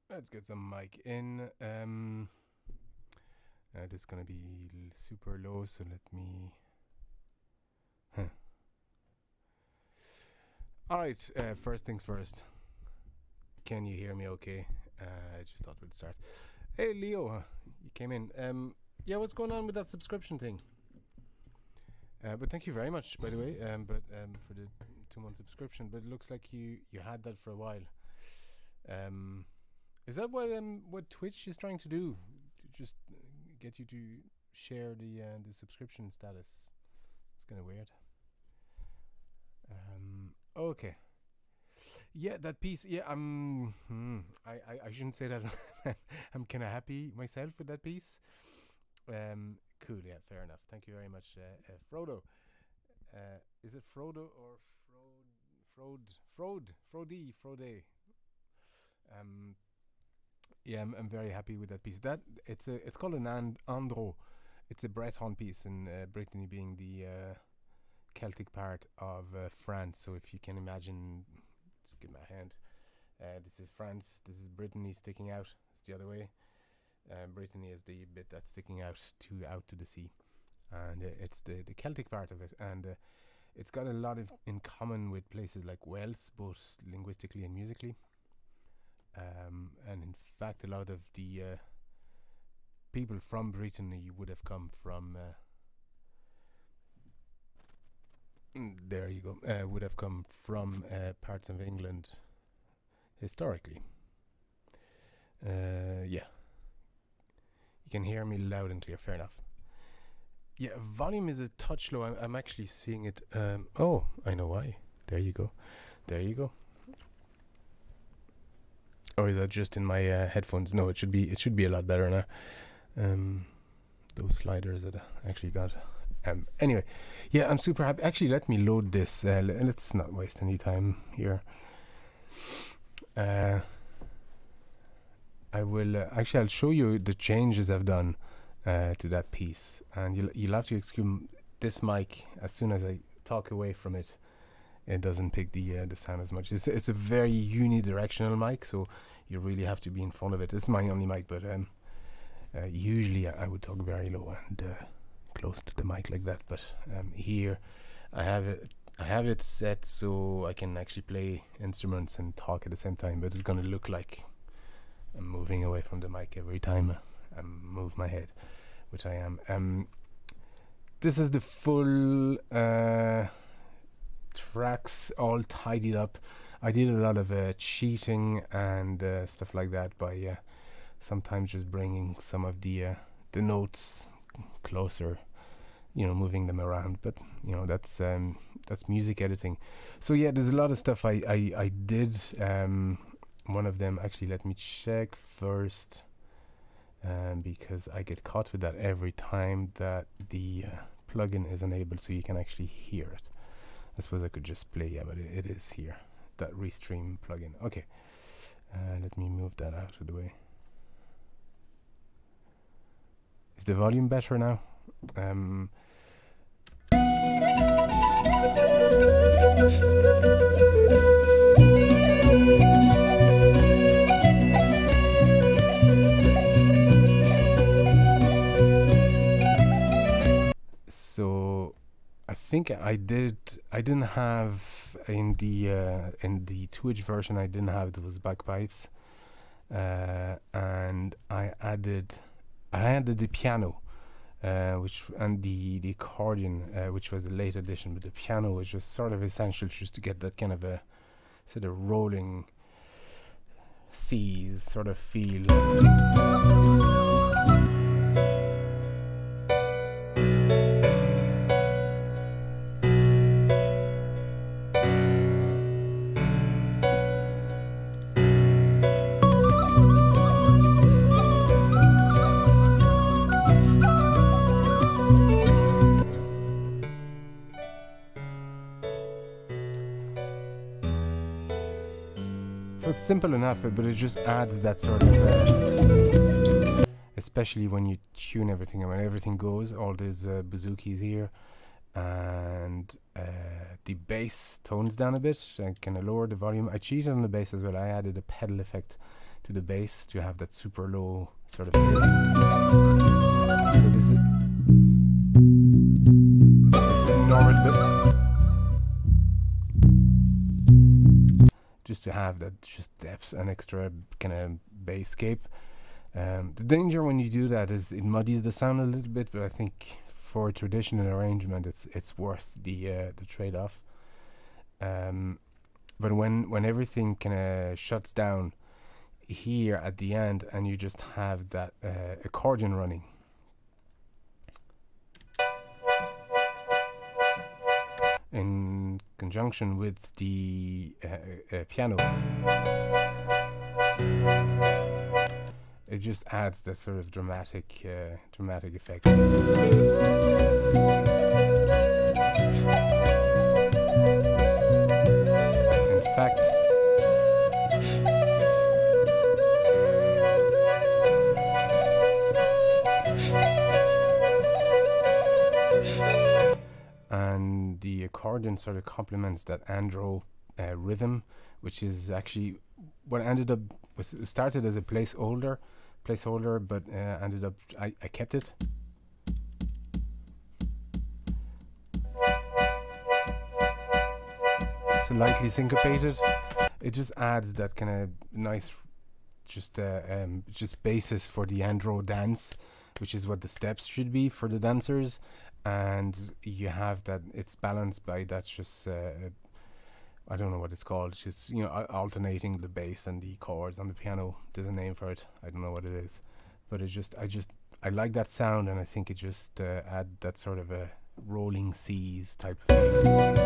Let's get some mic in. This is gonna be super low, so let me. Huh. All right. First things first. Can you hear me? Okay. I just thought we'd start. Hey, Leo, you came in. Yeah, what's going on with that subscription thing? But thank you very much, by the way. For the 2 month subscription. But it looks like you had that for a while. Is that what Twitch is trying to do? To just get you to share the subscription status. It's kind of weird. Okay. Yeah, that piece. Yeah, I shouldn't say that. I'm kind of happy myself with that piece. Cool. Yeah, fair enough. Thank you very much, Frodo. Is it Frodo or Frode? Um, yeah, I'm very happy with that piece. It's called an andro. It's a Breton piece, and Brittany being the Celtic part of France. So if you can imagine, just give my hand. This is France. This is Brittany sticking out. It's the other way. Brittany is the bit that's sticking out to the sea, and it's the Celtic part of it, and it's got a lot in common with places like Wales, both linguistically and musically. And in fact, a lot of the people from Brittany would have come from. There you go. Would have come from parts of England historically. Yeah, you can hear me loud and clear. Fair enough. Yeah, volume is a touch low. I'm actually seeing it. Oh, I know why. There you go. There you go. Or is that just in my headphones? No, it should be a lot better now. Those sliders that I actually got. Anyway, yeah, I'm super happy. Actually, let me load this. Let's not waste any time here. I will actually. I'll show you the changes I've done to that piece, and you'll have to excuse this mic. As soon as I talk away from it, it doesn't pick the sound as much. It's a very unidirectional mic, so you really have to be in front of it. It's my only mic, but usually I would talk very low and close to the mic like that. But here I have it set so I can actually play instruments and talk at the same time. But it's gonna look like I'm moving away from the mic every time I move my head, which I am. This is the full tracks all tidied up. I did a lot of cheating and stuff like that by sometimes just bringing some of the notes closer, moving them around. But that's music editing. So yeah, there's a lot of stuff I did. One of them, actually, let me check first, because I get caught with that every time that the plugin is enabled, so you can actually hear it. I suppose I could just play, yeah, but it is here. That Restream plugin. Okay. Let me move that out of the way. Is the volume better now? So I think I didn't have in the Twitch version, I didn't have those bagpipes, and I added the piano, and the accordion, which was a late addition, but the piano was just sort of essential just to get that kind of a sort of rolling seas sort of feel. So it's simple enough, but it just adds that sort of, especially when you tune everything, and when everything goes, all these bouzoukis here, and the bass tones down a bit. I kind of lower the volume. I cheated on the bass as well. I added a pedal effect to the bass to have that super low sort of hiss. So this is normal bit. Just to have that just depth and extra kind of bass scape. The danger when you do that is it muddies the sound a little bit, but I think for a traditional arrangement it's worth the trade-off. But when everything kind of shuts down here at the end and you just have that accordion running, in conjunction with the piano, it just adds that sort of dramatic effect. In fact, and the accordion sort of complements that andro rhythm, which is actually what started as a placeholder, but ended up I kept it. Slightly syncopated. It just adds that kind of nice, just basis for the andro dance, which is what the steps should be for the dancers. And you have that it's balanced by that's just I don't know what it's called. It's just, you know, alternating the bass and the chords on the piano. There's a name for it. I don't know what it is, but it's just I like that sound, and I think it just add that sort of a rolling seas type of thing.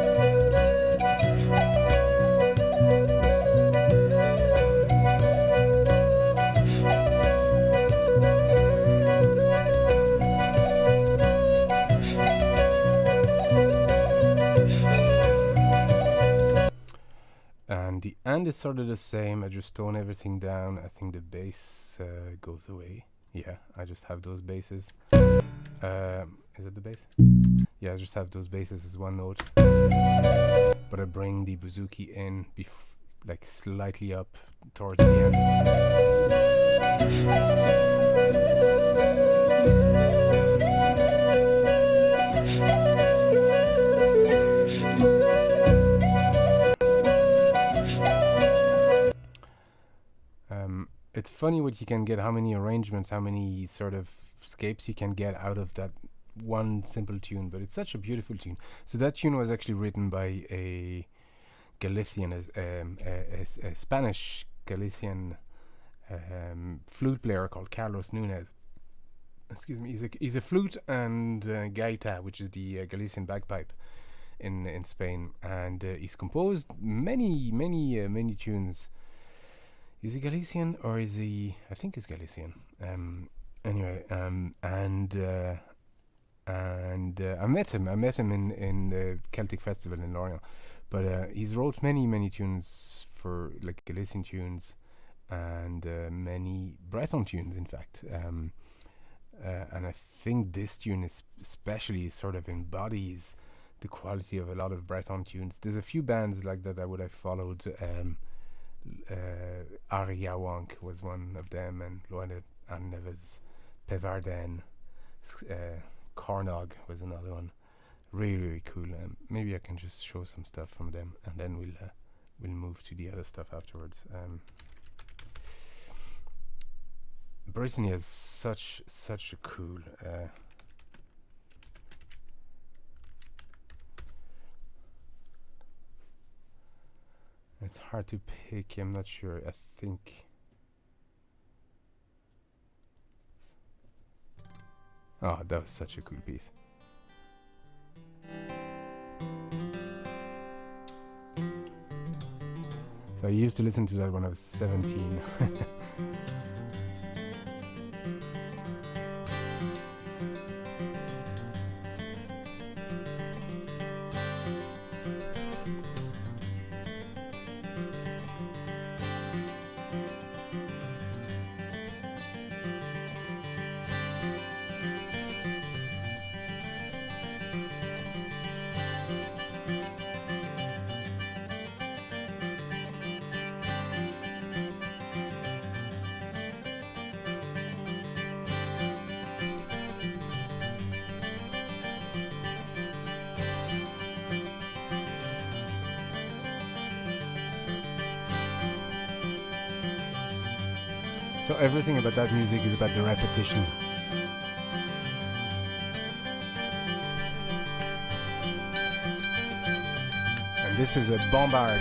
And the end is sort of the same. I just tone everything down. I think the bass goes away. Yeah, I just have those basses. Is it the bass? Yeah, I just have those basses as one note. But I bring the bouzouki in, like slightly up towards the end. It's funny what you can get, how many arrangements, how many sort of scapes you can get out of that one simple tune, but it's such a beautiful tune. So that tune was actually written by a Galician, a Spanish Galician flute player called Carlos Nunez. Excuse me, he's a flute and gaita, which is the Galician bagpipe in Spain, and he's composed many tunes. Is he Galician or is he? I think he's Galician. Anyway, and I met him. I met him in the Celtic Festival in Lorient. But he's wrote many tunes for like Galician tunes, and many Breton tunes, in fact. And I think this tune is especially sort of embodies the quality of a lot of Breton tunes. There's a few bands like that I would have followed. Ariawank was one of them, and Loine and Neves, Pevarden, Cornog was another one. Really cool. Maybe I can just show some stuff from them, and then we'll move to the other stuff afterwards. Brittany has such a cool it's hard to pick. I'm not sure. I think that was such a cool piece. So I used to listen to that when I was 17. So everything about that music is about the repetition. And this is a bombard.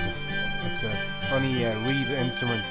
It's a funny reed instrument.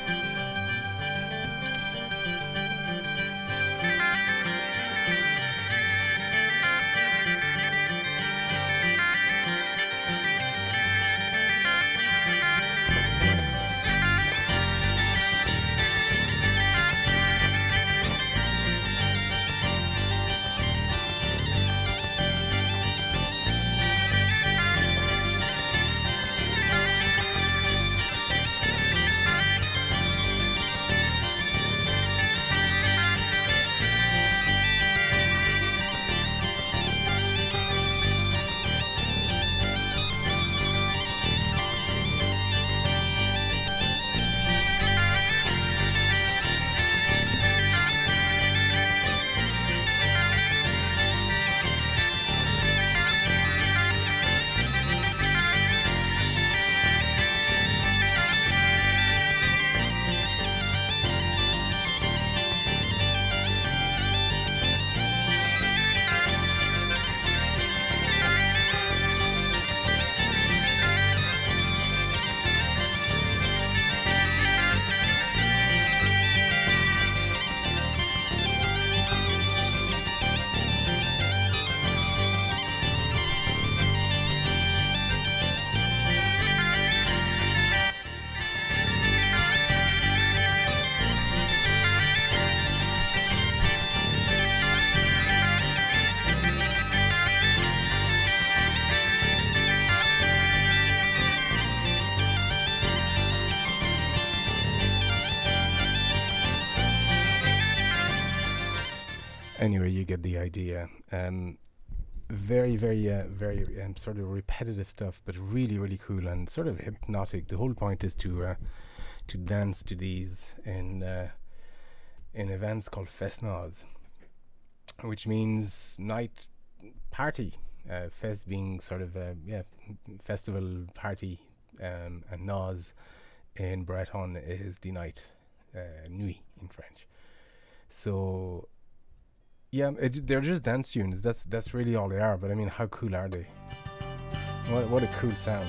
Anyway, you get the idea. Very sort of repetitive stuff, but really, really cool and sort of hypnotic. The whole point is to dance to these in events called Festnaz, which means night party. Fest being sort of festival party, and Naz in Breton is the night, nuit in French. So yeah, they're just dance tunes. That's really all they are. But I mean, how cool are they? What a cool sound.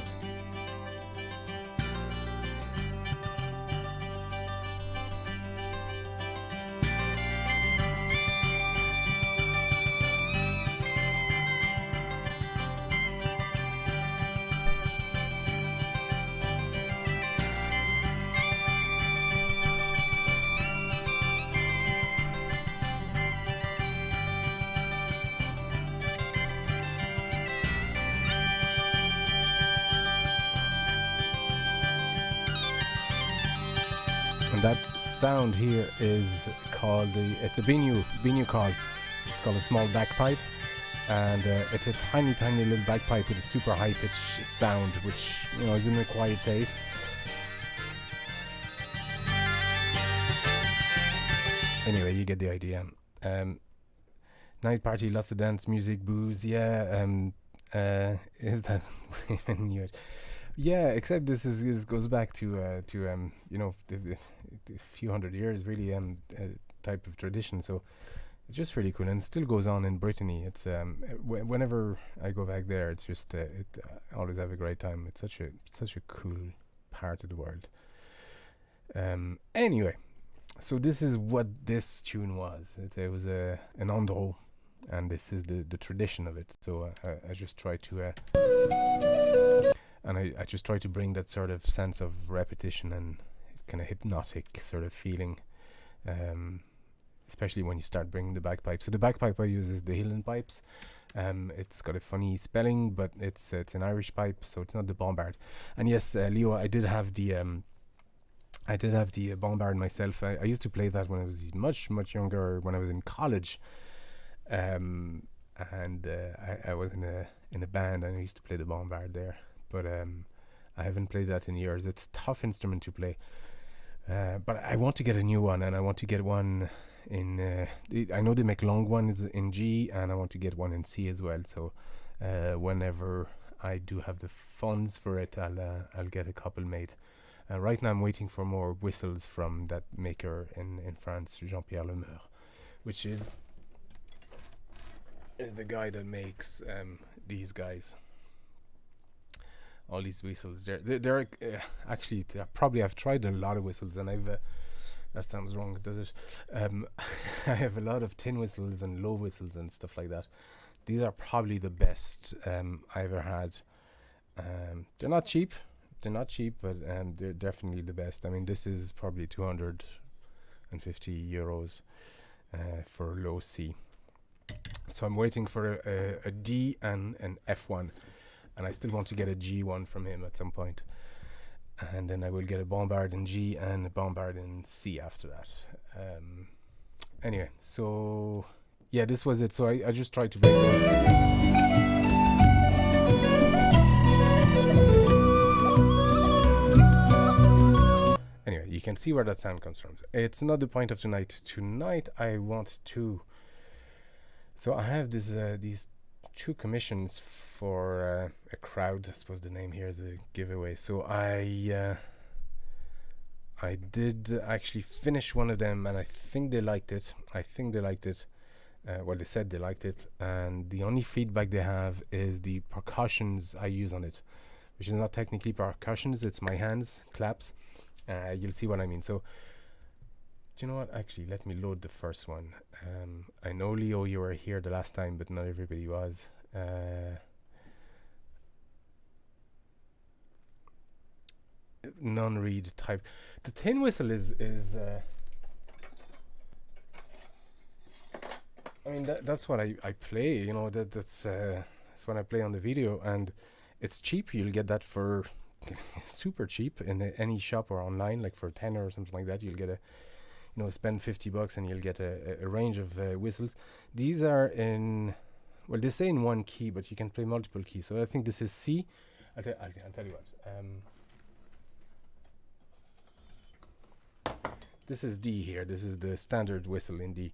And that sound here is called it's a Binu cause. It's called a small bagpipe, and it's a tiny little bagpipe with a super high pitch sound, which is in a quiet taste. Anyway, you get the idea. Night party, lots of dance, music, booze. Yeah. Is that even new? Yeah, except this goes back to the few hundred years really, type of tradition. So it's just really cool, and it still goes on in Brittany. It's whenever I go back there, it's just I always have a great time. It's such a cool part of the world. Anyway, so this is what this tune was. It was an andro, and this is the tradition of it. So I just try to. And I just try to bring that sort of sense of repetition and kind of hypnotic sort of feeling, especially when you start bringing the bagpipe. So the bagpipe I use is the Hillen pipes. It's got a funny spelling, but it's an Irish pipe, so it's not the bombard. And yes, Leo, I did have the bombard myself. I used to play that when I was much younger, when I was in college, and I was in a band, and I used to play the bombard there. But I haven't played that in years. It's a tough instrument to play. But I want to get a new one, and I want to get one in... I know they make long ones in G, and I want to get one in C as well. So whenever I do have the funds for it, I'll get a couple made. Right now I'm waiting for more whistles from that maker in France, Jean-Pierre Lemeur, which is the guy that makes these guys, all these whistles. They're actually, probably I've tried a lot of whistles, and I've that sounds wrong, does it? I have a lot of tin whistles and low whistles and stuff like that. These are probably the best I ever had. They're not cheap, but they're definitely the best. I mean, this is probably 250 euros for low C. So I'm waiting for a D and an F1, and I still want to get a G1 from him at some point. And then I will get a Bombard in G and a Bombard in C after that. Anyway, so yeah, this was it. So I just tried to break those. Anyway, you can see where that sound comes from. It's not the point of tonight. Tonight I want to... So I have this these 2 commissions for a crowd. I suppose the name here is a giveaway. So I did actually finish one of them, and I think they liked it. Well, they said they liked it, and the only feedback they have is the percussions I use on it, which is not technically percussions, it's my hands, claps. You'll see what I mean. So, do you know what? Actually, let me load the first one. I know, Leo, you were here the last time, but not everybody was. Non-read type. The tin whistle is I mean, that's what I play, you know, that's what I play on the video, and it's cheap. You'll get that for super cheap in any shop or online, like for 10 or something like that. You'll get spend $50 and you'll get a range of whistles. These are in, well, they say in 1 key, but you can play multiple keys. So I think this is C. I'll tell you what. This is D here. This is the standard whistle in D.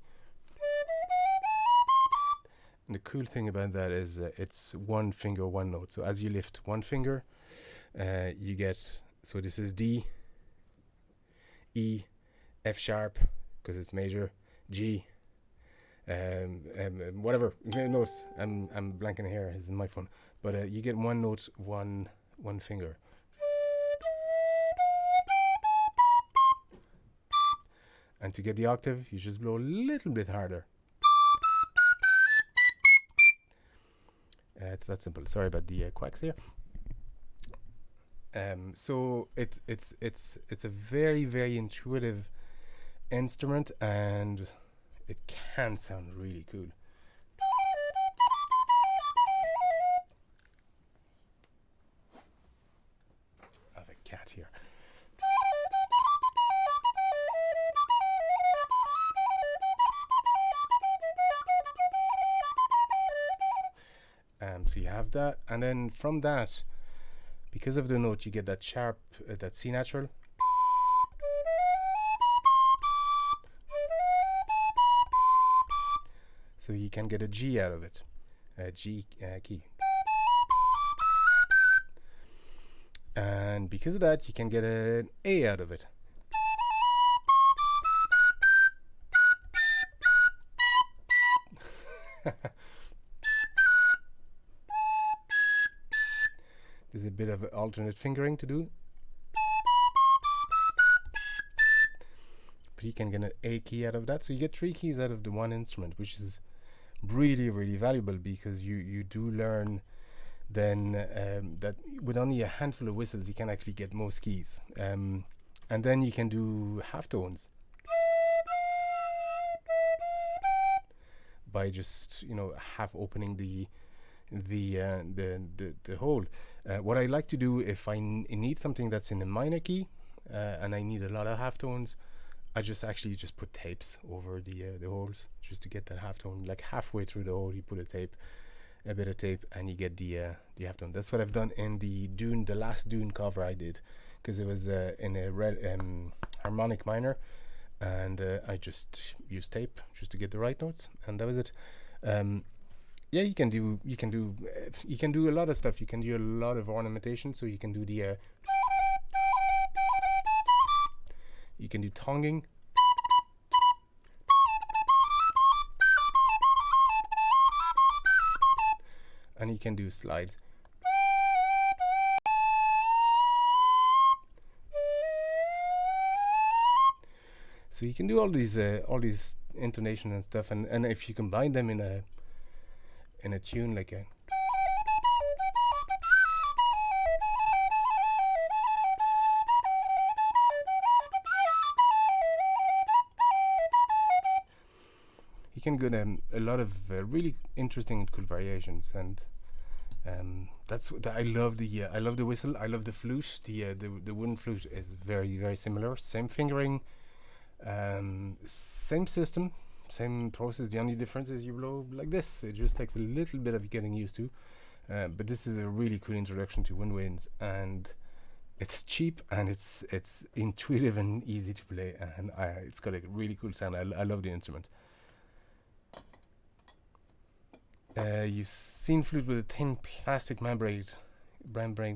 And the cool thing about that is it's 1 finger, 1 note. So as you lift 1 finger, you get, so this is D, E, F sharp, because it's major, G, whatever notes. I'm blanking here. This is my phone. But you get 1 note, one finger. And to get the octave, you just blow a little bit harder. It's that simple. Sorry about the quacks here. So it's a very, very intuitive instrument, and it can sound really cool. I have a cat here. So you have that, and then from that, because of the note, you get that sharp, that C natural. So you can get a G out of it, a G key. And because of that, you can get an A out of it. There's a bit of alternate fingering to do. But you can get an A key out of that. So you get 3 keys out of the 1 instrument, which is really, really valuable, because you do learn then that with only a handful of whistles, you can actually get most keys. And then you can do half tones by just, half opening the hole. What I like to do if I need something that's in a minor key and I need a lot of half tones, I just put tapes over the holes just to get that half tone. Like halfway through the hole, you put a bit of tape, and you get the half tone. That's what I've done in the last Dune cover I did, because it was in a red harmonic minor, and I just used tape just to get the right notes, and that was it. Yeah, you can do a lot of stuff. You can do a lot of ornamentation. So you can do the You can do tonguing. And you can do slides. So you can do all these intonation and stuff, and if you combine them in a tune like a you can get a lot of really interesting and cool variations, and that's what I love the whistle. I love the flute. The wooden flute is very, very similar. Same fingering, same system, same process. The only difference is you blow like this. It just takes a little bit of getting used to. But this is a really cool introduction to woodwinds, and it's cheap and it's intuitive and easy to play, and it's got a really cool sound. I love the instrument. You've seen flute with a thin plastic membrane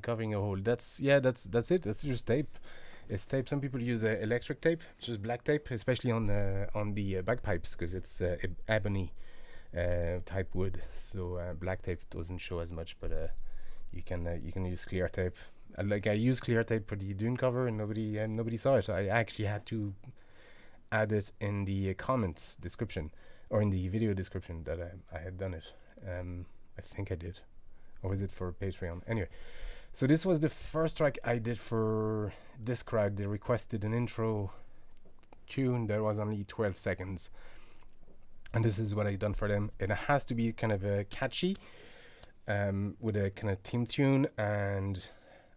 covering a hole. That's it. That's just tape. It's tape. Some people use electric tape, which is black tape, especially on the bagpipes, because it's ebony type wood. So black tape doesn't show as much, but you can use clear tape. I use clear tape for the Dune cover, and nobody saw it. I actually had to add it in the comments description, or in the video description, that I had done it. I think I did, or was it for Patreon? Anyway, so this was the first track I did for this crowd. They requested an intro tune that was only 12 seconds, and this is what I done for them. It has to be kind of catchy, with a kind of theme tune, and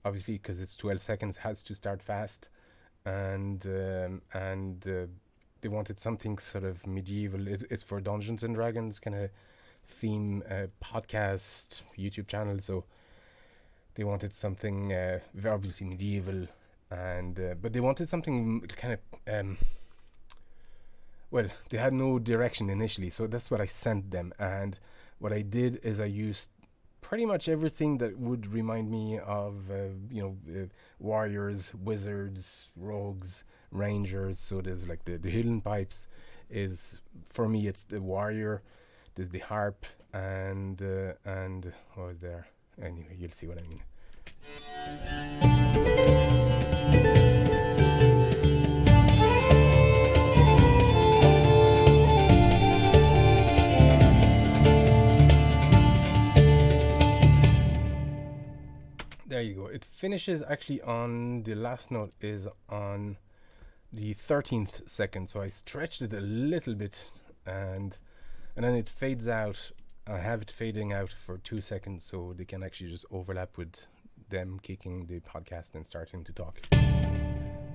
obviously because it's 12 seconds, has to start fast, and they wanted something sort of medieval. It's for Dungeons and Dragons kind of theme, podcast, YouTube channel, so they wanted something very obviously medieval, and but they wanted something kind of well, they had no direction initially, so that's what I sent them. And what I did is I used pretty much everything that would remind me of warriors, wizards, rogues, rangers. So there's like the hidden pipes is, for me, it's the warrior. There's the harp, and what was there? Anyway, you'll see what I mean. There you go. It finishes actually on the last note is on the 13th second, so I stretched it a little bit, and then it fades out. I have it fading out for 2 seconds, so they can actually just overlap with them kicking the podcast and starting to talk.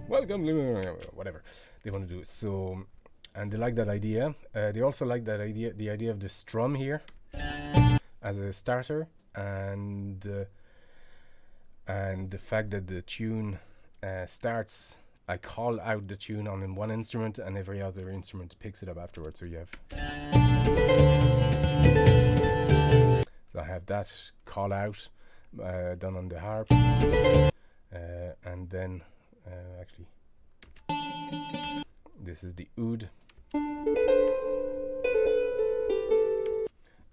Welcome, whatever they want to do. So, and they like that idea. They also like that idea, the idea of the strum here as a starter, and the fact that the tune starts. I call out the tune on in one instrument, and every other instrument picks it up afterwards. So you have. So I have that call out done on the harp, and then actually this is the oud,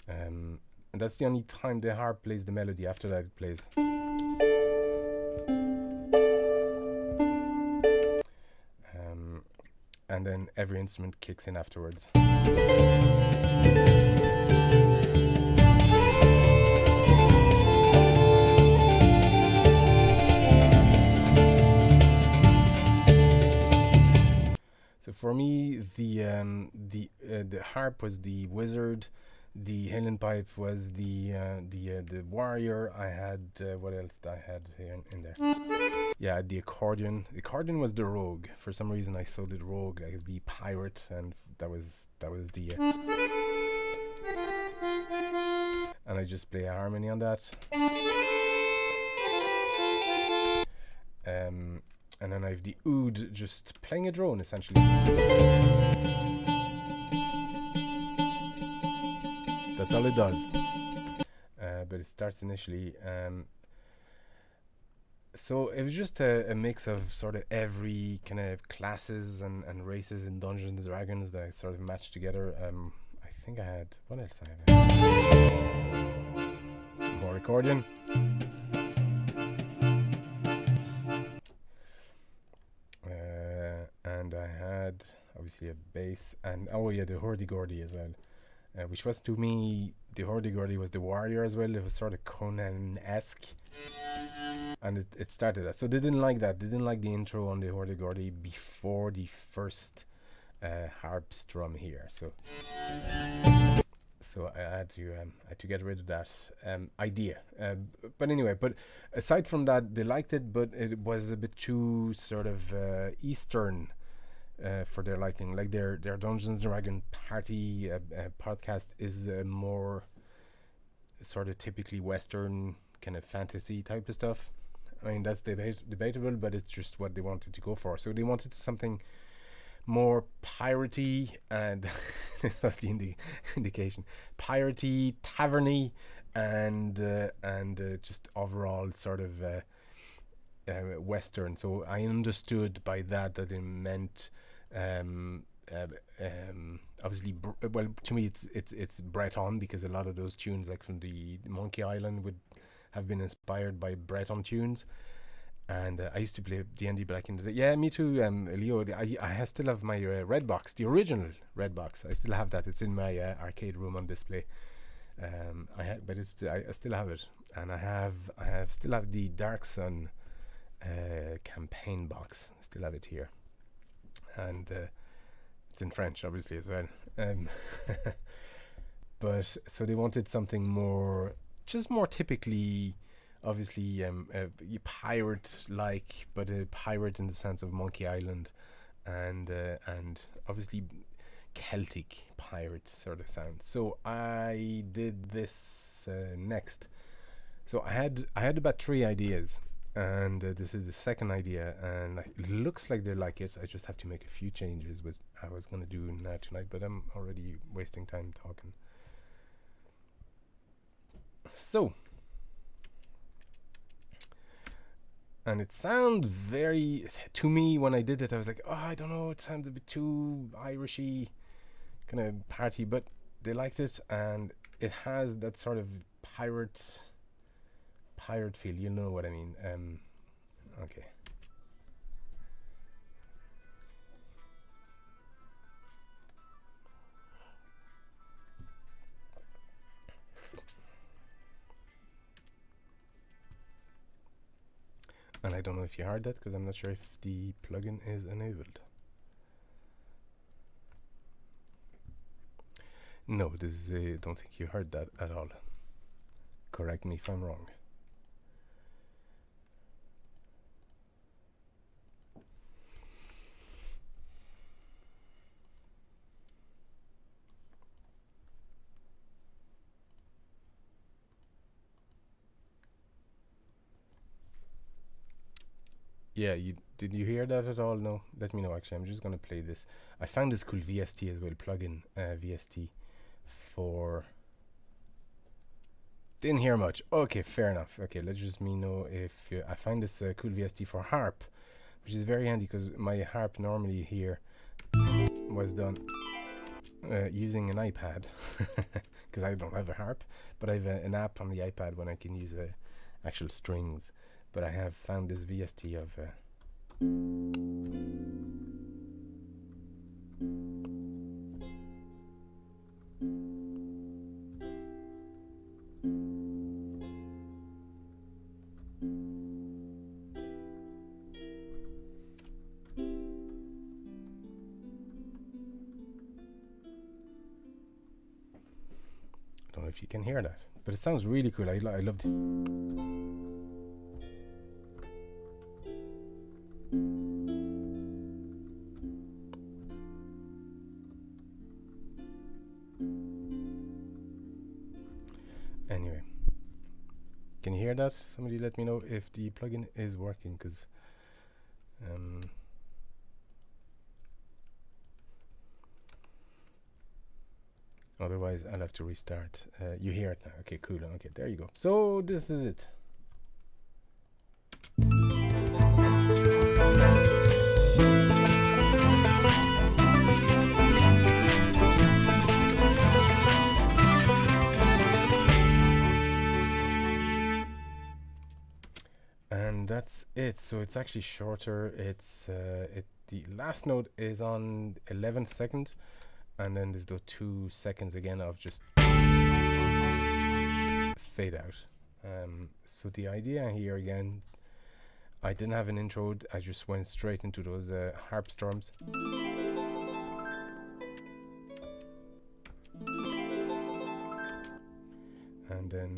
and that's the only time the harp plays the melody. After that it plays. And then every instrument kicks in afterwards. So for me, the harp was the wizard, the Helen pipe was the warrior. I had what else did I had here in there? Yeah, the accordion. The accordion was the rogue. For some reason, I saw the rogue as the pirate, and that was the. And I just play a harmony on that. And then I have the oud just playing a drone essentially. That's all it does. But it starts initially. So it was just a mix of sort of every kind of classes and races in Dungeons and Dragons that I sort of matched together. I think I had, what else I had? More accordion. And I had obviously a bass and oh yeah, the hurdy-gurdy as well, which was to me, the hurdy-gurdy was the warrior as well. It was sort of Conan-esque, and it started that. So they didn't like that. They didn't like the intro on the hurdy-gurdy before the first harp strum here. So I had to get rid of that idea. But anyway, but aside from that, they liked it, but it was a bit too sort of Eastern for their liking. Like their Dungeons and Dragon party podcast is more sort of typically Western kind of fantasy type of stuff. I mean, that's debatable, but it's just what they wanted to go for. So they wanted something more piratey, and this was the indication, piratey, taverny, and just overall sort of Western. So I understood by that it meant obviously well, to me it's Breton, because a lot of those tunes, like from the Monkey Island, would have been inspired by Breton tunes. And I used to play D&D back in the day. Yeah, me too, Leo. I still have my red box, the original red box. I still have that. It's in my arcade room on display. But I still have it, and I still have the Dark Sun campaign box. I still have it here, and it's in French, obviously, as well. But so they wanted something more, just more typically, obviously, pirate like, but a pirate in the sense of Monkey Island, and obviously Celtic pirate sort of sound. So I did this next. So I had about 3 ideas, and this is the second idea, and it looks like they like it. I just have to make a few changes, which I was gonna do tonight, but I'm already wasting time talking. So, and it sounds very, to me, when I did it, I was like, oh, I don't know, it sounds a bit too Irishy, kind of party, but they liked it, and it has that sort of pirate feel, you know what I mean. Okay. And I don't know if you heard that, because I'm not sure if the plugin is enabled. No, this is I don't think you heard that at all. Correct me if I'm wrong. Yeah, did you hear that at all? No, let me know. Actually, I'm just gonna play this. I found this cool VST as well, plugin VST for. Didn't hear much. Okay, fair enough. Okay, let's just me know if I find this cool VST for harp, which is very handy, because my harp normally here was done using an iPad, because I don't have a harp, but I have an app on the iPad when I can use actual strings. But I have found this VST of I don't know if you can hear that, but it sounds really cool. I loved it. Anyway, can you hear that? Somebody let me know if the plugin is working, because otherwise I'll have to restart. You hear it now? Okay, cool. Okay, there you go. So this is it. that's it. So it's actually shorter. The last note is on 11th second, and then there's the 2 seconds again of just fade out. So the idea here again, I didn't have an intro. I just went straight into those harp storms. And then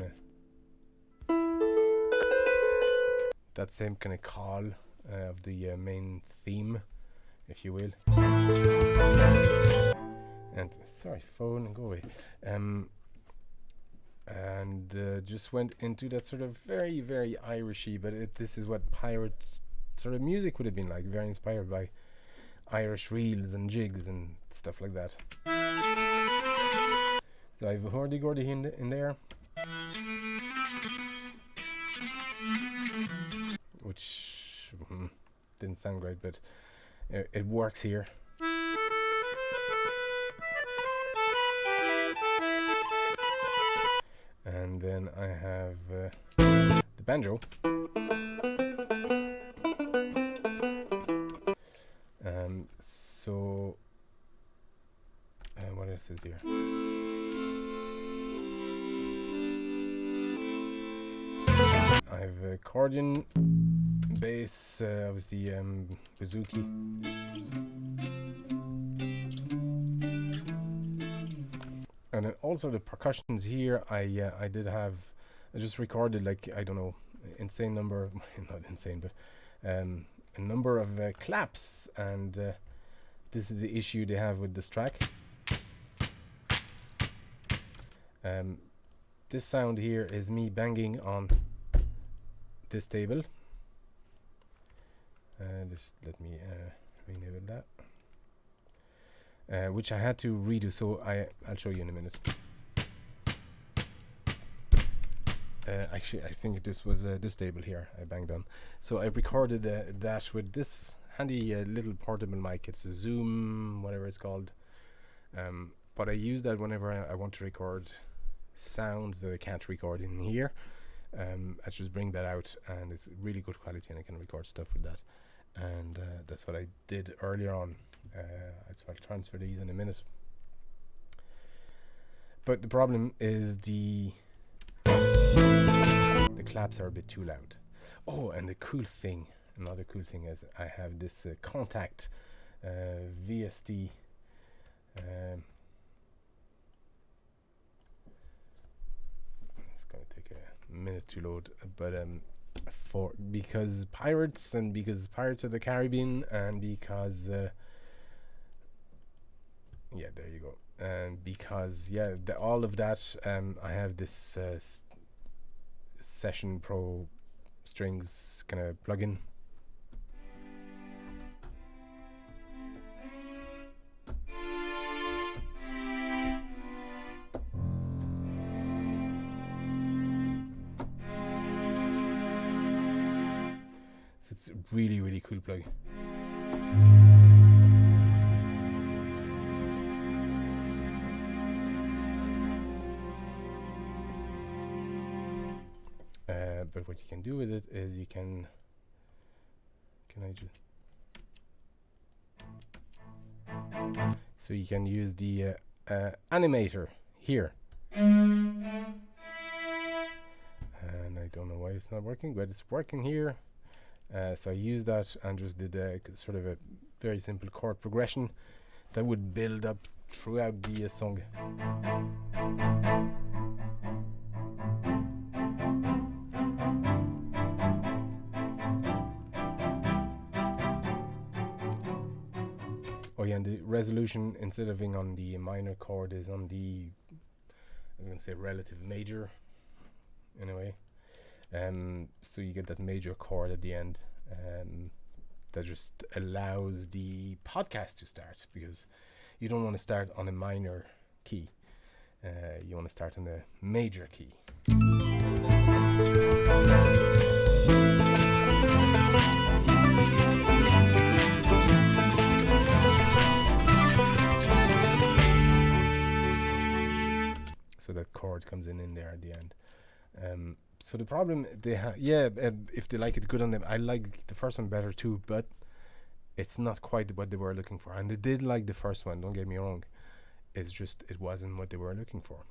that same kind of call of the main theme, if you will. And sorry, phone, go away. And just went into that sort of very, very Irishy, but this is what pirate sort of music would have been like, very inspired by Irish reels and jigs and stuff like that. So I have a hurdy-gurdy in there, which didn't sound great, but it works here. And then I have the banjo. So what else is here? I have accordion, bass, obviously bouzouki. And then also the percussions here, I just recorded, like, I don't know, insane number, not insane, but a number of claps, and this is the issue they have with this track. This sound here is me banging on this table. Just let me rename that. Which I had to redo, so I'll show you in a minute. Actually, I think this was this table here I banged on. So I recorded that with this handy little portable mic. It's a Zoom, whatever it's called. But I use that whenever I want to record sounds that I can't record in here. I just bring that out, and it's really good quality, and I can record stuff with that. And that's what I did earlier on. I'll transfer these in a minute. But the problem is the claps are a bit too loud. Oh, and another cool thing is I have this Contact VST. It's gonna take a minute to load, but because Pirates of the Caribbean, and because yeah, there you go. And because all of that, I have this Session Pro strings kind of plugin. So it's a really, really cool plug. But what you can do with it is you can I just, so you can use the animator here, and I don't know why it's not working, but it's working here. So I used that and just did sort of a very simple chord progression that would build up throughout the song. Oh yeah, and the resolution, instead of being on the minor chord, is on the, I was going to say relative major, anyway. So you get that major chord at the end, that just allows the podcast to start, because you don't want to start on a minor key. You want to start on a major key. So that chord comes in there at the end. So the problem they have, if they like it, good on them. I like the first one better too, but it's not quite what they were looking for. And they did like the first one. Don't get me wrong. It's just it wasn't what they were looking for,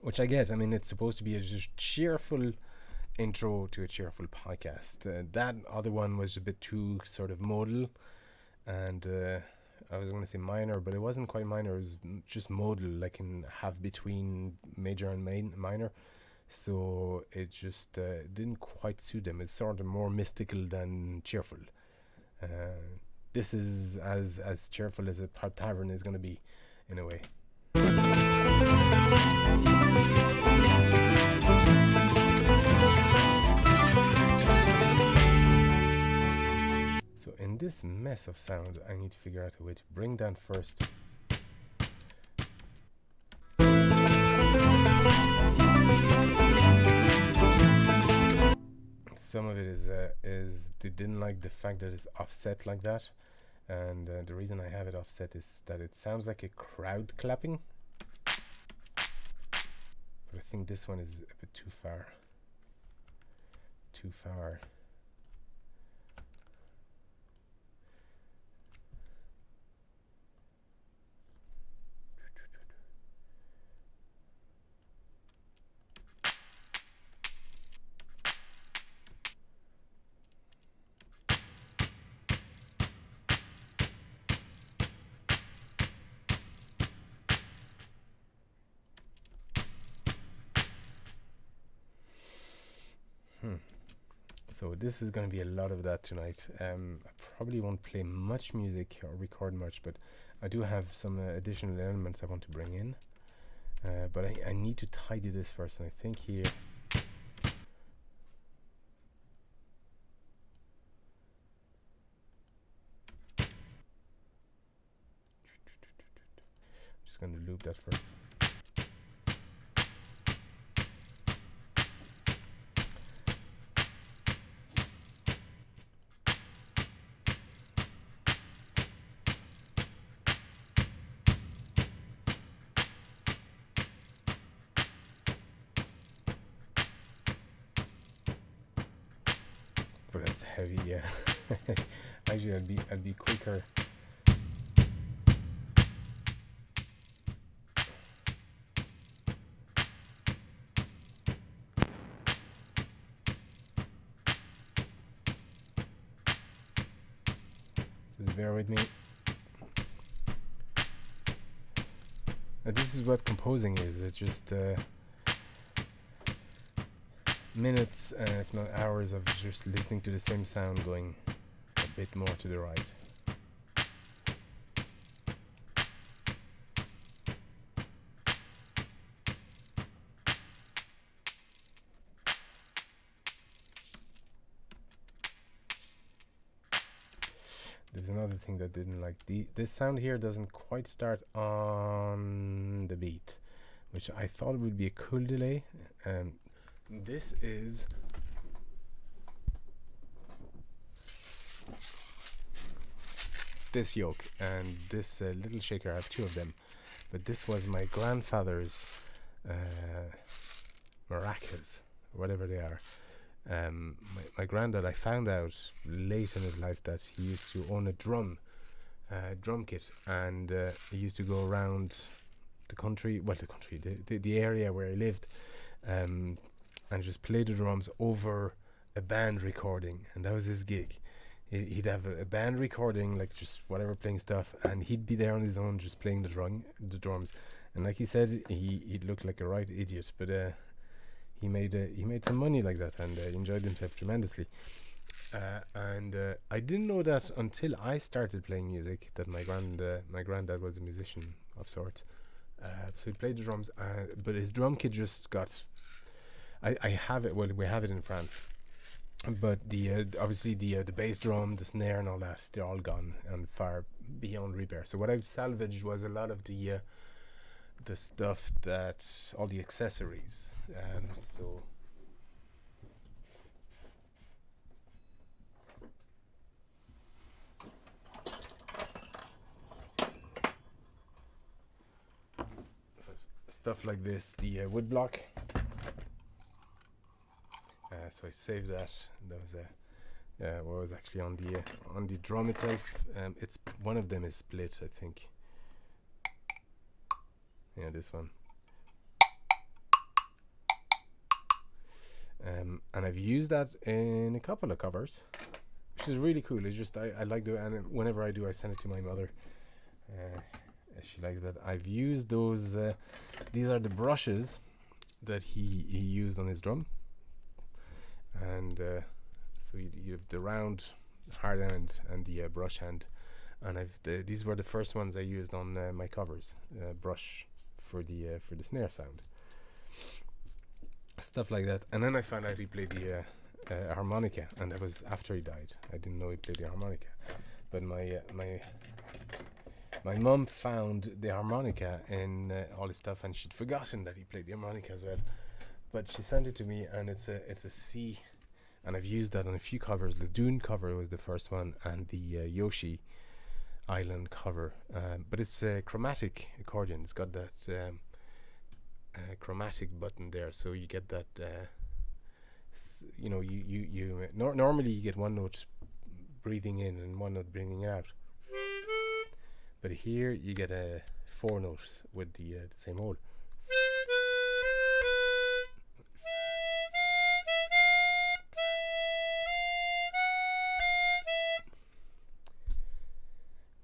which I get. I mean, it's supposed to be a just cheerful intro to a cheerful podcast. That other one was a bit too sort of modal, and I was going to say minor, but it wasn't quite minor. It was just modal, like in half between major and minor. So it just didn't quite suit them. It's sort of more mystical than cheerful. This is as cheerful as a tavern is going to be, in a way. So in this mess of sound, I need to figure out a way to bring down first. Some of it is they didn't like the fact that it's offset like that, and the reason I have it offset is that it sounds like a crowd clapping. But I think this one is a bit too far. Too far. So this is going to be a lot of that tonight. I probably won't play much music or record much, but I do have some additional elements I want to bring in. But I need to tidy this first, and I think here... Just going to loop that first. But that's heavy, yeah. Actually, I'd be quicker. Just bear with me. This is what composing is. It's just minutes, if not hours, of just listening to the same sound going a bit more to the right. There's another thing that didn't like. This sound here doesn't quite start on the beat, which I thought would be a cool delay. This is this yoke and this little shaker. I have two of them, but this was my grandfather's maracas, whatever they are. My granddad, I found out late in his life that he used to own a drum kit, and he used to go around the area where he lived, and just play the drums over a band recording, and that was his gig. He'd have a band recording, like just whatever, playing stuff, and he'd be there on his own just playing the drums. And like he said, he'd look like a right idiot, but he made some money like that, and enjoyed himself tremendously. And I didn't know that until I started playing music, that my granddad was a musician of sorts. So he played the drums, but his drum kit just got... I have it. Well, we have it in France, but obviously the bass drum, the snare, and all that, they're all gone and far beyond repair. So what I've salvaged was a lot of the stuff, that all the accessories. So stuff like this, the wood block. so I saved that. That was what was actually on the drum itself. It's one of them is split, I think. Yeah, this one. And I've used that in a couple of covers, which is really cool. It's just I like to, and whenever I do, I send it to my mother. She likes that. I've used those. These are the brushes that he used on his drum, and so you have the round hard end and the brush hand, and these were the first ones I used on my covers. Brush for the snare sound, stuff like that. And then I found out he played the harmonica, and that was after he died. I didn't know he played the harmonica, but my mum found the harmonica in all his stuff, and she'd forgotten that he played the harmonica as well. But she sent it to me, and it's a C, and I've used that on a few covers. The Dune cover was the first one, and the Yoshi Island cover. But it's a chromatic accordion. It's got that chromatic button there, so you get that. Normally you get one note breathing in and one note bringing out. But here you get a 4 note with the same hole.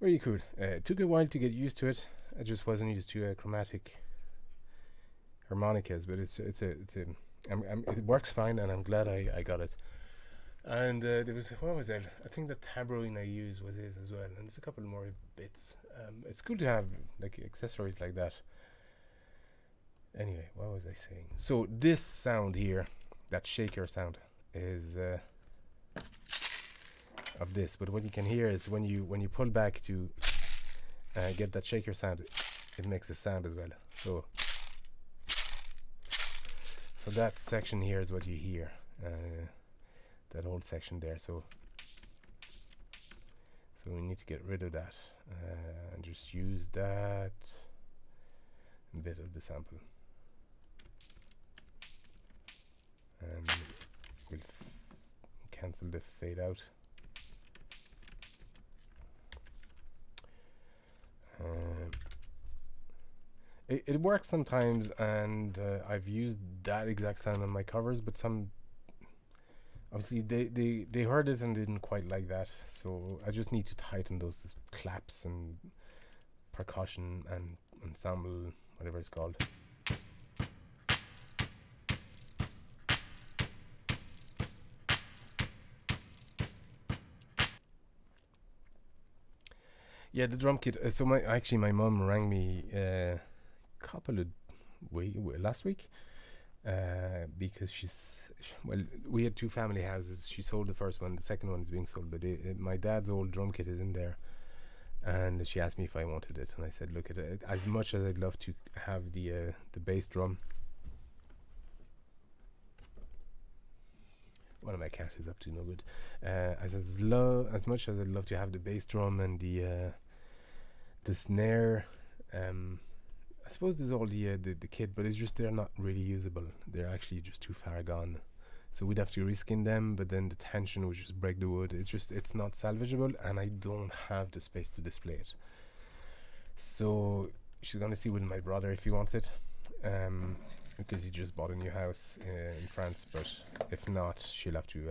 Very cool. It took a while to get used to it. I just wasn't used to chromatic harmonicas, but it works fine, and I'm glad I got it. And there was, what was that? I think the tambourine I used was his as well, and there's a couple more bits. It's cool to have like accessories like that. Anyway, what was I saying? So this sound here, that shaker sound, is of this. But what you can hear is when you pull back to get that shaker sound, it makes a sound as well. So that section here is what you hear. That whole section there. So we need to get rid of that and just use that bit of the sample, and we'll cancel the fade out. It works sometimes, and I've used that exact sound on my covers, but some obviously they heard it and didn't quite like that, so I just need to tighten those claps and percussion and ensemble, whatever it's called. Yeah, the drum kit. So my mum rang me couple of last week because we had 2 family houses. She sold the first one, the second one is being sold, but my dad's old drum kit is in there, and she asked me if I wanted it, and I said, look, at it, as much as I'd love to have the bass drum. One of my cat is up to no good. As much as I'd love to have the bass drum and the snare, I suppose there's all the kit, but it's just they're not really usable. They're actually just too far gone. So we'd have to reskin them, but then the tension would just break the wood. It's not salvageable, and I don't have the space to display it. So she's gonna see with my brother if he wants it, because he just bought a new house in France. But if not, she'll have to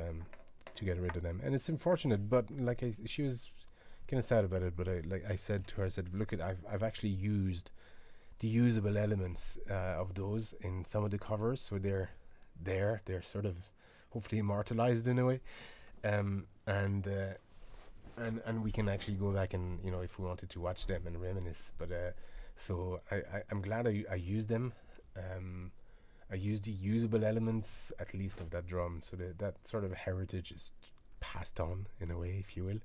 get rid of them. And it's unfortunate, but she was kind of sad about it. But I said to her, look, I've actually used the usable elements of those in some of the covers, so they're sort of hopefully immortalized in a way, and we can actually go back and, if we wanted to watch them and reminisce. But so I'm glad I used them. I used the usable elements, at least, of that drum, so that sort of heritage is passed on in a way, if you will.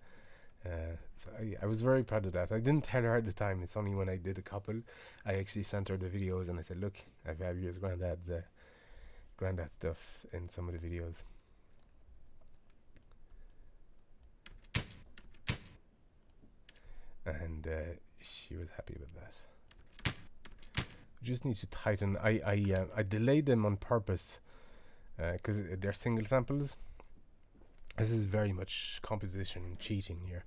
So I was very proud of that. I didn't tell her at the time. It's only when I did a couple, I actually sent her the videos, and I said, look, I've had your granddad's stuff in some of the videos. And she was happy with that. Just need to tighten. I delayed them on purpose because they're single samples. This is very much composition cheating here.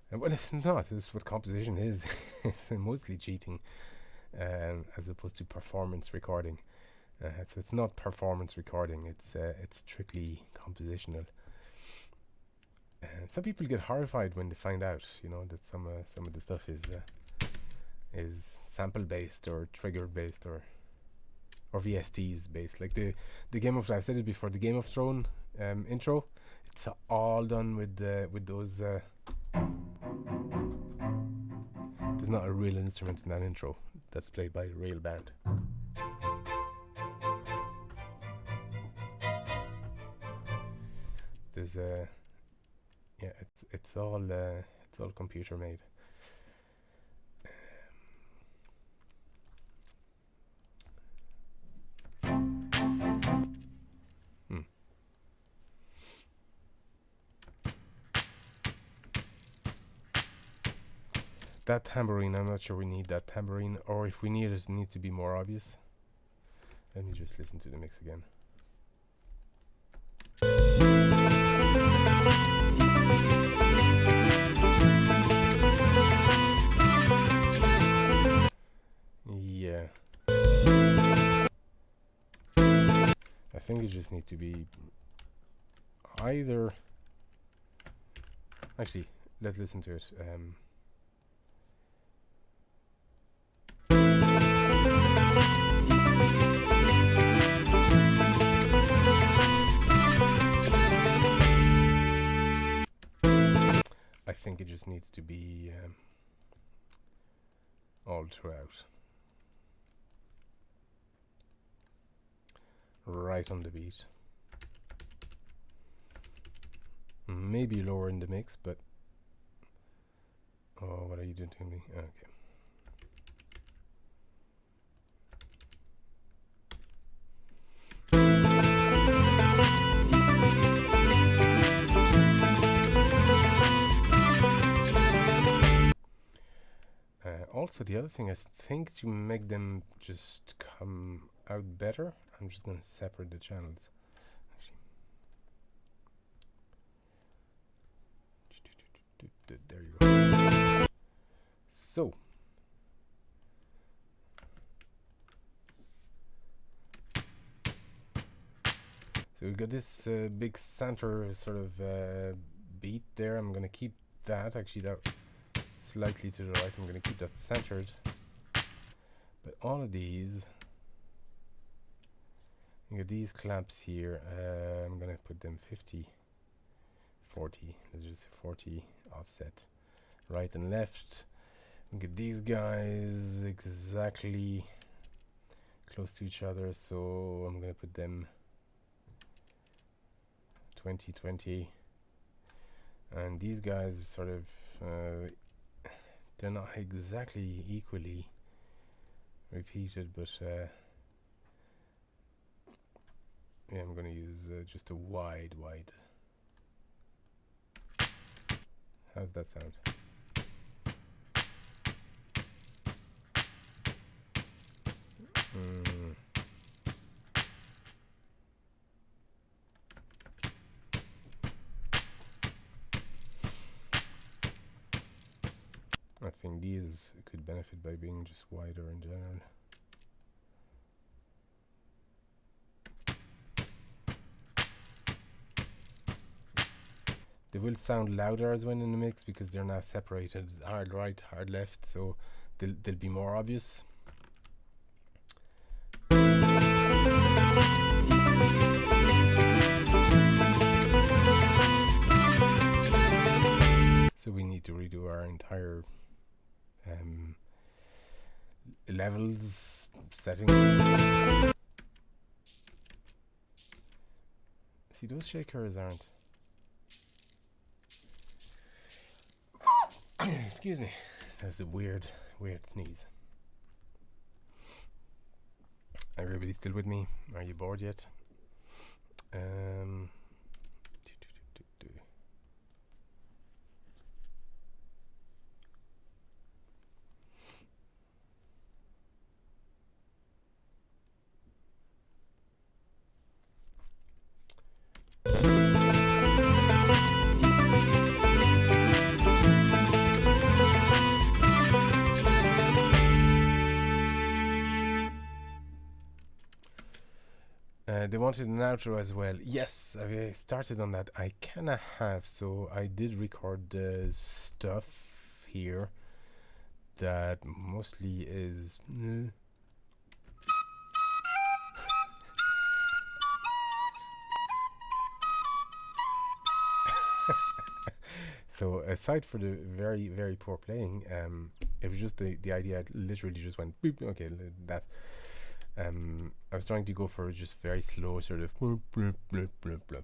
And well, it's not. This is what composition is. It's mostly cheating, as opposed to performance recording. So it's not performance recording. It's strictly compositional. Some people get horrified when they find out, that some of the stuff is sample based or trigger based or VSTs based. Like the Game of, I've said it before, the Game of Thrones intro. It's all done with those. There's not a real instrument in that intro. That's played by a real band. There's it's all computer made. That tambourine, I'm not sure we need that tambourine, or if we need it, it needs to be more obvious. Let me just listen to the mix again. Yeah. I think it just needs to be either... Actually, let's listen to it. I think it just needs to be all throughout. Right on the beat. Maybe lower in the mix, but... Oh, what are you doing to me? Okay. Also, the other thing, I think to make them just come out better, I'm just going to separate the channels. There you go. So we've got this big center sort of beat there. I'm going to keep that. Actually, that slightly to the right. I'm going to keep that centered. But all of these, you got these clamps here. I'm going to put them 50, 40. There's just a 40 offset, right and left. Get these guys exactly close to each other, so I'm going to put them 20, 20. And these guys sort of, they're not exactly equally repeated, but yeah, I'm going to use just a wide. How's that sound? I think these could benefit by being just wider in general. They will sound louder as when in the mix because they're now separated, hard right, hard left, so they'll be more obvious. So we need to redo our entire levels, settings. See, those shakers aren't. Excuse me. That was a weird sneeze. Everybody still with me? Are you bored yet? They wanted an outro as well. Yes, I started on that. I kinda have, so I did record stuff here that mostly is. So aside for the very very poor playing, it was just the idea. I literally just went boop. Okay, that. I was trying to go for just very slow sort of bloop, bloop, bloop, bloop, bloop.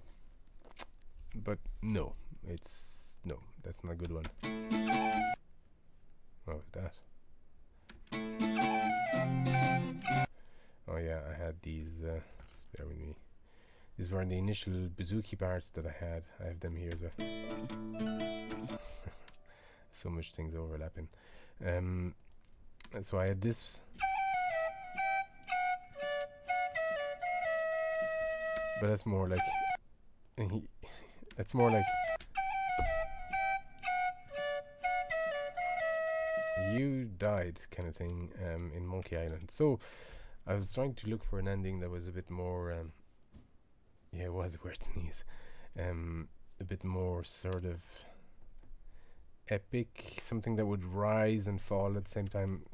But no, that's not a good one. What was that? Oh yeah, I had these, just bear with me. These were the initial bouzouki parts that I had. I have them here as well. So much things overlapping. So I had this. But that's more like you died kind of thing in Monkey Island. So I was trying to look for an ending that was a bit more yeah, it was where to sneeze. A bit more sort of epic, something that would rise and fall at the same time.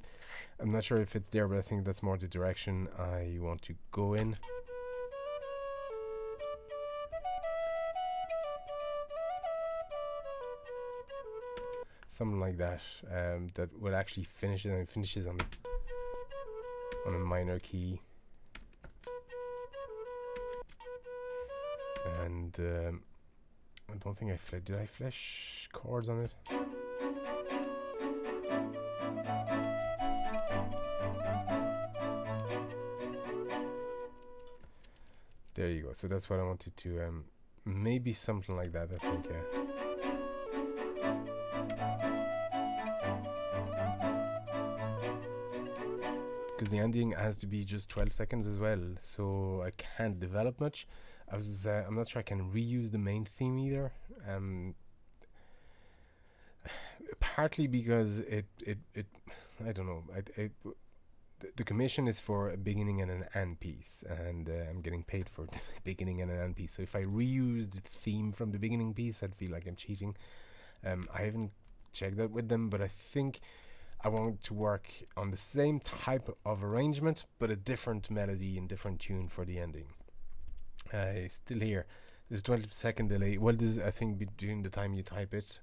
I'm not sure if it's there, but I think that's more the direction I want to go in. Something like that, that will actually finish it, and it finishes on a minor key. And I don't think did I flash chords on it? There you go. So that's what I wanted to, maybe something like that, I think, yeah. Because the ending has to be just 12 seconds as well, so I can't develop much. I'm not sure I can reuse the main theme either. Partly because it I don't know. The commission is for a beginning and an end piece, and I'm getting paid for the beginning and an end piece. So if I reuse the theme from the beginning piece, I'd feel like I'm cheating. I haven't checked that with them, but I think I want to work on the same type of arrangement, but a different melody and different tune for the ending. Still here. There's 12-second delay. Well, this I think between the time you type it,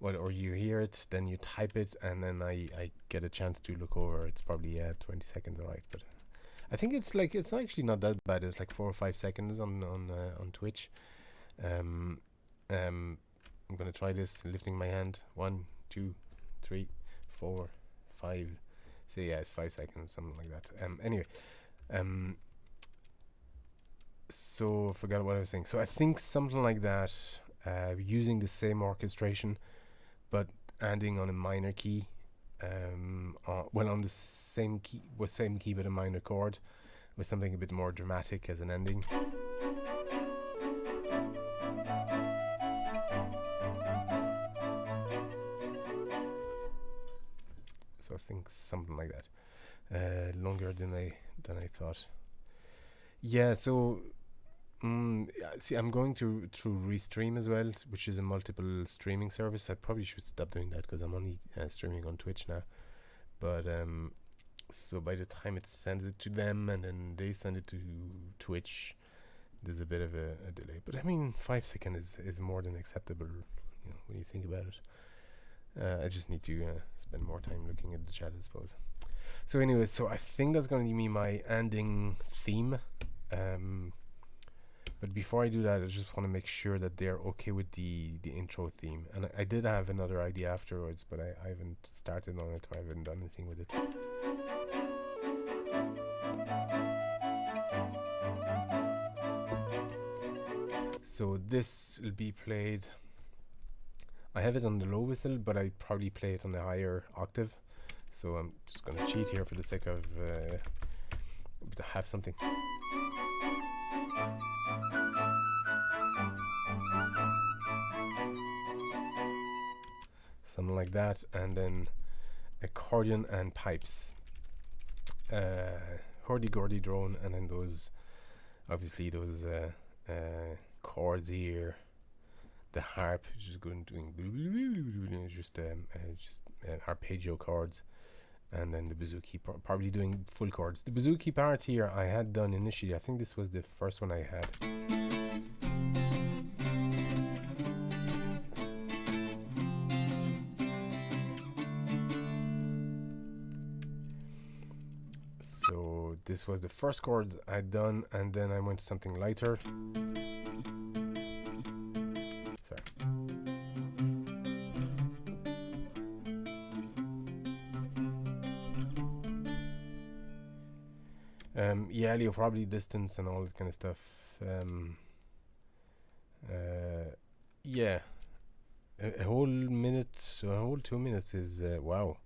or you hear it, then you type it, and then I get a chance to look over. It's probably 20 seconds, alright. But I think it's actually not that bad. It's like 4 or 5 seconds on Twitch. I'm gonna try this, lifting my hand. 1, 2, 3, 4, 5. So yeah, it's 5 seconds, something like that. Anyway, so I forgot what I was saying. So I think something like that, using the same orchestration, but ending on a minor key. On the same key but a minor chord, with something a bit more dramatic as an ending. So I think something like that. Longer than I thought. Yeah, so see, I'm going through Restream as well, which is a multiple streaming service. I probably should stop doing that because I'm only streaming on Twitch now. But so by the time it sends it to them and then they send it to Twitch, there's a bit of a delay. But I mean, 5 seconds is more than acceptable, when you think about it. I just need to spend more time looking at the chat, I suppose. So anyway, so I think that's going to be my ending theme. But before I do that, I just want to make sure that they're okay with the intro theme. And I did have another idea afterwards, but I haven't started on it, or I haven't done anything with it. So this will be played. I have it on the low whistle, but I probably play it on the higher octave. So I'm just going to cheat here for the sake of to have something. Something like that, and then accordion and pipes. Hordy-gordy drone, and then those obviously those chords here, the harp, which is going doing just arpeggio chords, and then the bouzouki probably doing full chords. The bouzouki part here I had done initially. I think this was the first one I had. So this was the first chord I'd done, and then I went to something lighter. Yeah, Leo, probably distance and all that kind of stuff. Yeah, a whole minute, a whole 2 minutes is wow.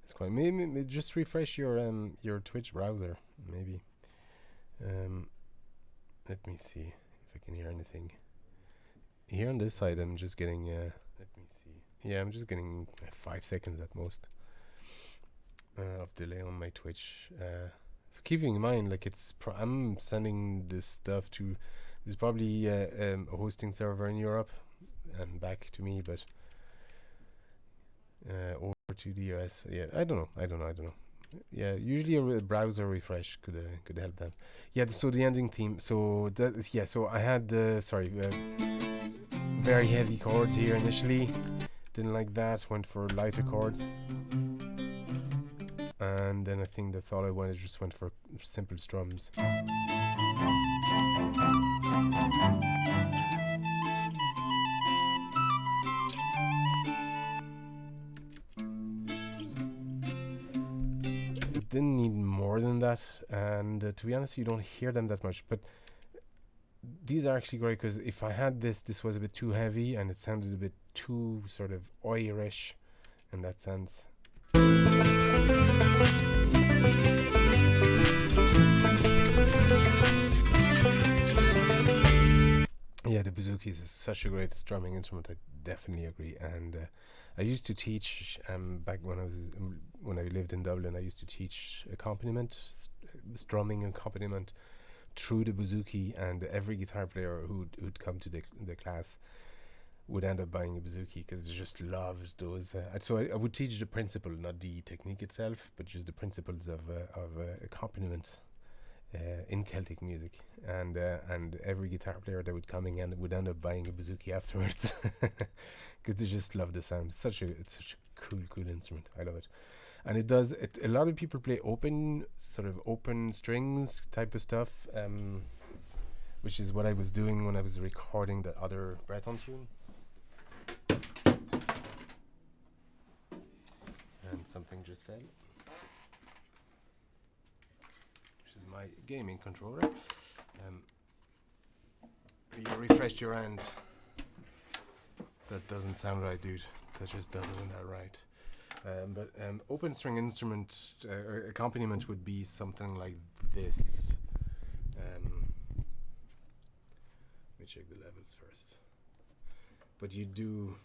It's quite. Maybe just refresh your Twitch browser, maybe. Let me see if I can hear anything. Here on this side, I'm just getting. Let me see. Yeah, I'm just getting 5 seconds at most of delay on my Twitch. So keeping in mind, like I'm sending this stuff to, there's probably a hosting server in Europe and back to me, but over to the US. Yeah, I don't know. Yeah, usually a browser refresh could help that. Yeah, so the ending theme. So that is, yeah. So I had very heavy chords here initially. Didn't like that. Went for lighter chords. And then I think that's all I wanted, just went for simple strums. It didn't need more than that, and to be honest, you don't hear them that much, but these are actually great, because if I had this was a bit too heavy, and it sounded a bit too sort of Irish in that sense. Yeah, the bouzouki is such a great strumming instrument. I definitely agree. And I used to teach back when I lived in Dublin. I used to teach accompaniment, strumming accompaniment through the bouzouki, and every guitar player who'd come to the class would end up buying a bouzouki, because they just loved those. So I would teach the principle, not the technique itself, but just the principles of accompaniment in Celtic music. And every guitar player that would come in would end up buying a bouzouki afterwards, because they just love the sound. It's such a cool instrument. I love it. And it does it. A lot of people play open strings type of stuff, which is what I was doing when I was recording the other Breton tune. And something just fell, which is my gaming controller. You refreshed your hand. That doesn't sound right, dude. That just doesn't sound right. But open string instrument accompaniment would be something like this. Let me check the levels first. But you do.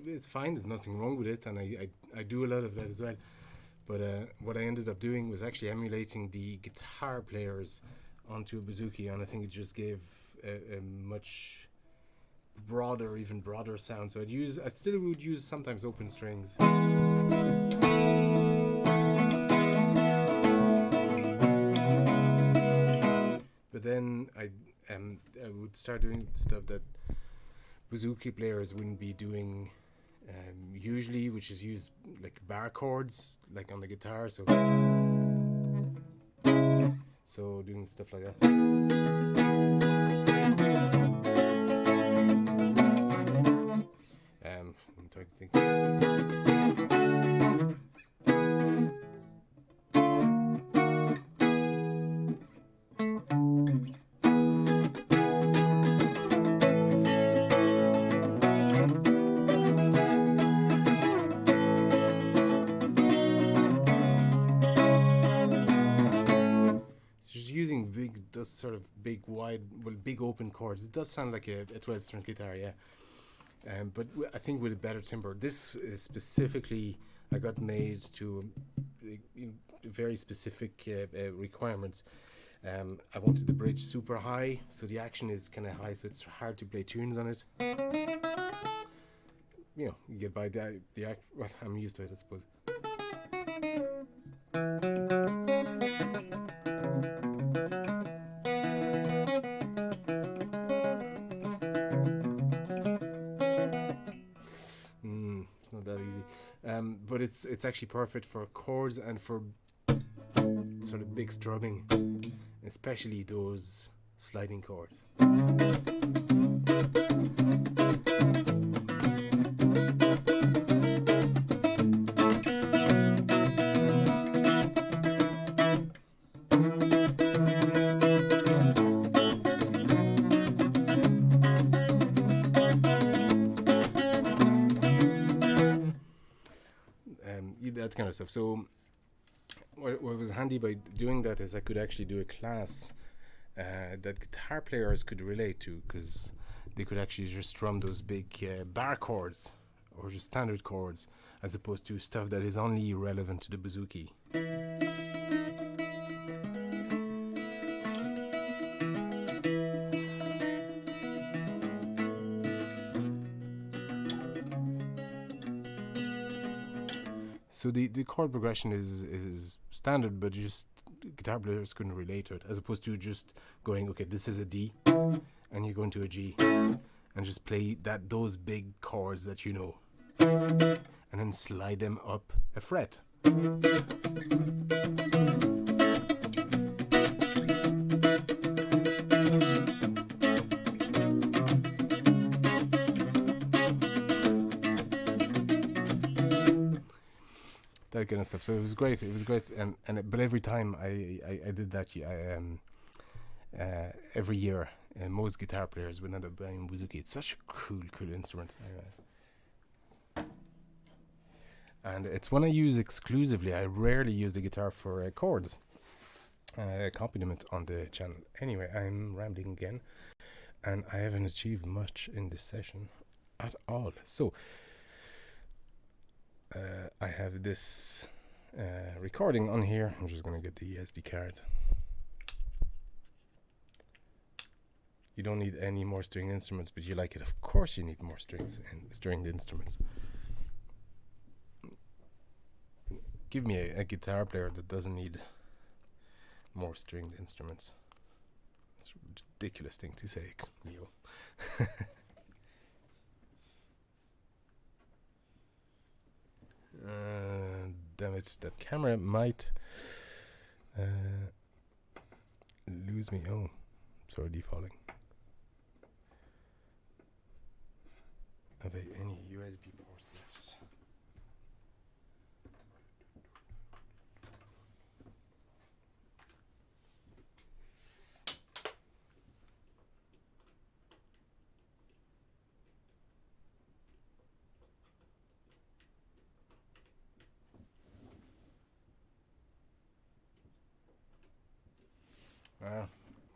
It's fine, there's nothing wrong with it, and I do a lot of that as well. But what I ended up doing was actually emulating the guitar players onto a bouzouki, and I think it just gave a much broader, even broader sound. So I still would use sometimes open strings. But then I would start doing stuff that bouzouki players wouldn't be doing usually, which is use like bar chords like on the guitar, so doing stuff like that. I'm trying to think. does sort of big open chords. It does sound like a 12-string guitar, yeah. But I think with a better timbre. This is specifically I got made to very specific requirements. I wanted the bridge super high, so the action is kind of high, so it's hard to play tunes on it. You get by the act. Well, I'm used to it, I suppose. It's not that easy, but it's actually perfect for chords and for sort of big strumming, especially those sliding chords. That kind of stuff. So what was handy by doing that is I could actually do a class that guitar players could relate to, because they could actually just strum those big bar chords or just standard chords, as opposed to stuff that is only relevant to the bouzouki. So the chord progression is standard, but just guitar players couldn't relate to it, as opposed to just going, okay, this is a D, and you go into a G, and just play those big chords that you know, and then slide them up a fret. That kind of stuff. So it was great. But every time I did that, every year, most guitar players would end up buying bouzouki. It's such a cool instrument. And it's one I use exclusively. I rarely use the guitar for chords accompaniment on the channel. Anyway, I'm rambling again, and I haven't achieved much in this session at all. So I have this recording on here. I'm just going to get the SD card. You don't need any more stringed instruments, but you like it. Of course you need more strings and stringed instruments. Give me a guitar player that doesn't need more stringed instruments. It's a ridiculous thing to say, Leo. Damn it, that camera might lose me. Oh, sorry, defalling. Have I any USB ports left?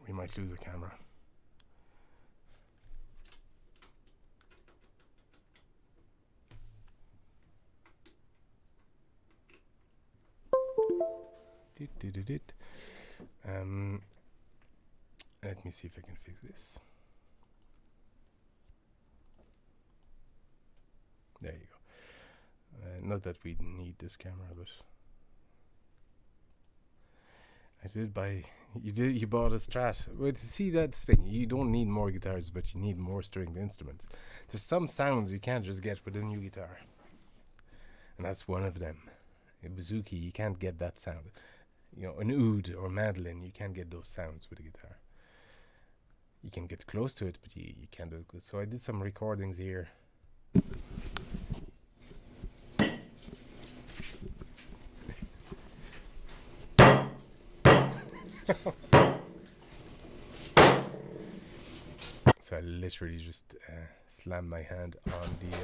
We might lose a camera. Let me see if I can fix this. There you go. Not that we need this camera, but I did buy. You bought a Strat. Well, see, that's the thing. You don't need more guitars, but you need more stringed instruments. There's some sounds you can't just get with a new guitar, and that's one of them. A bouzouki, you can't get that sound. You know, an oud or mandolin, you can't get those sounds with a guitar. You can get close to it, but you can't do it good. So I did some recordings here. So I literally just slammed my hand on the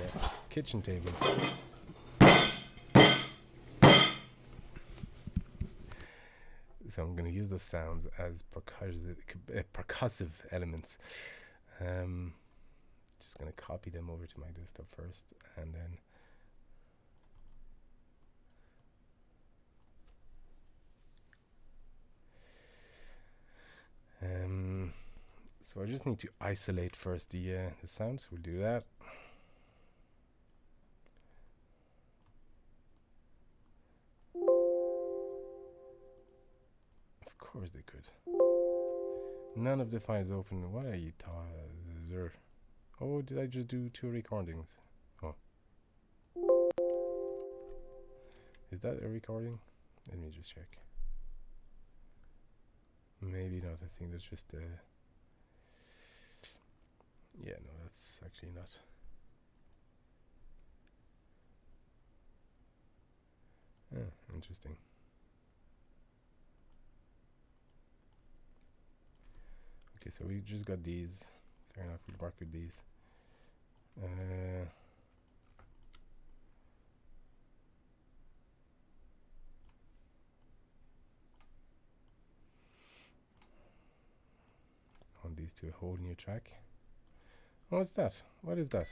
kitchen table. So I'm going to use those sounds as percussive elements. Just going to copy them over to my desktop first, and then so I just need to isolate first the sounds. We'll do that. Of course they could. None of the files open. What are you talking? Oh, did I just do 2 recordings? Oh. Is that a recording? Let me just check. Maybe not. I think that's just yeah, no, that's actually not. Interesting. Okay, so we just got these. Fair enough, we'll work with these. On these to a whole new track. Oh, what's that? What is that?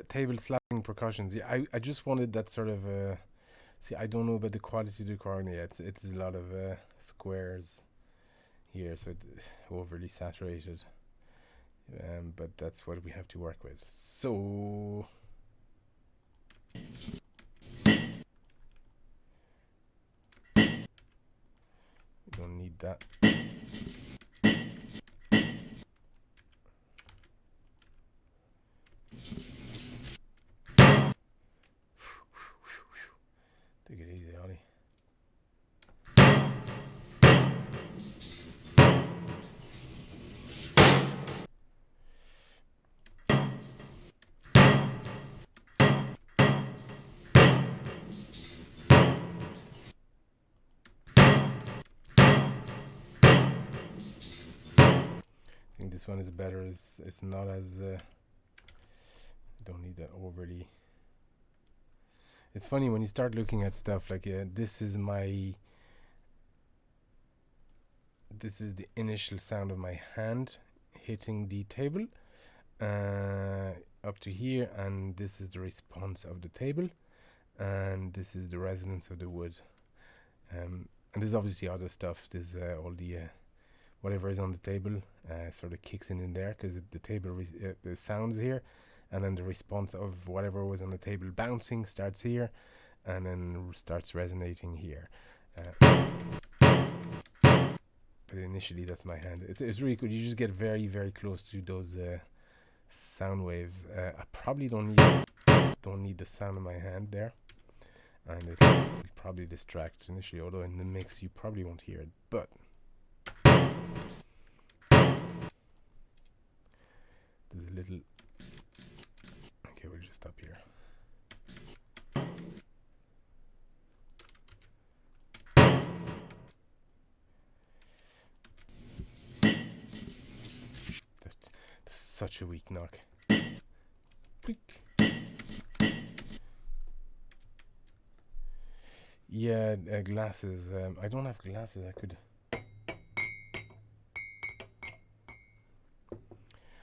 Table slapping percussions. Yeah, I just wanted that sort of. See, I don't know about the quality of the recording yet. It's a lot of squares here, so it's overly saturated. But that's what we have to work with. So. We don't need that. Take it easy, Ollie. I think this one is better. It's not as don't need that overly. It's funny when you start looking at stuff like this is the initial sound of my hand hitting the table up to here, and this is the response of the table, and this is the resonance of the wood, and there's obviously other stuff. There's all the whatever is on the table sort of kicks in there, because the table the sounds here, and then the response of whatever was on the table bouncing starts here, and then starts resonating here. But initially, that's my hand. It's really good. You just get very, very close to those sound waves. I probably don't need the sound of my hand there, and it probably distracts initially. Although in the mix, you probably won't hear it. But there's a little. Okay, we'll just stop here. That's such a weak knock. Click. Yeah, glasses. I don't have glasses.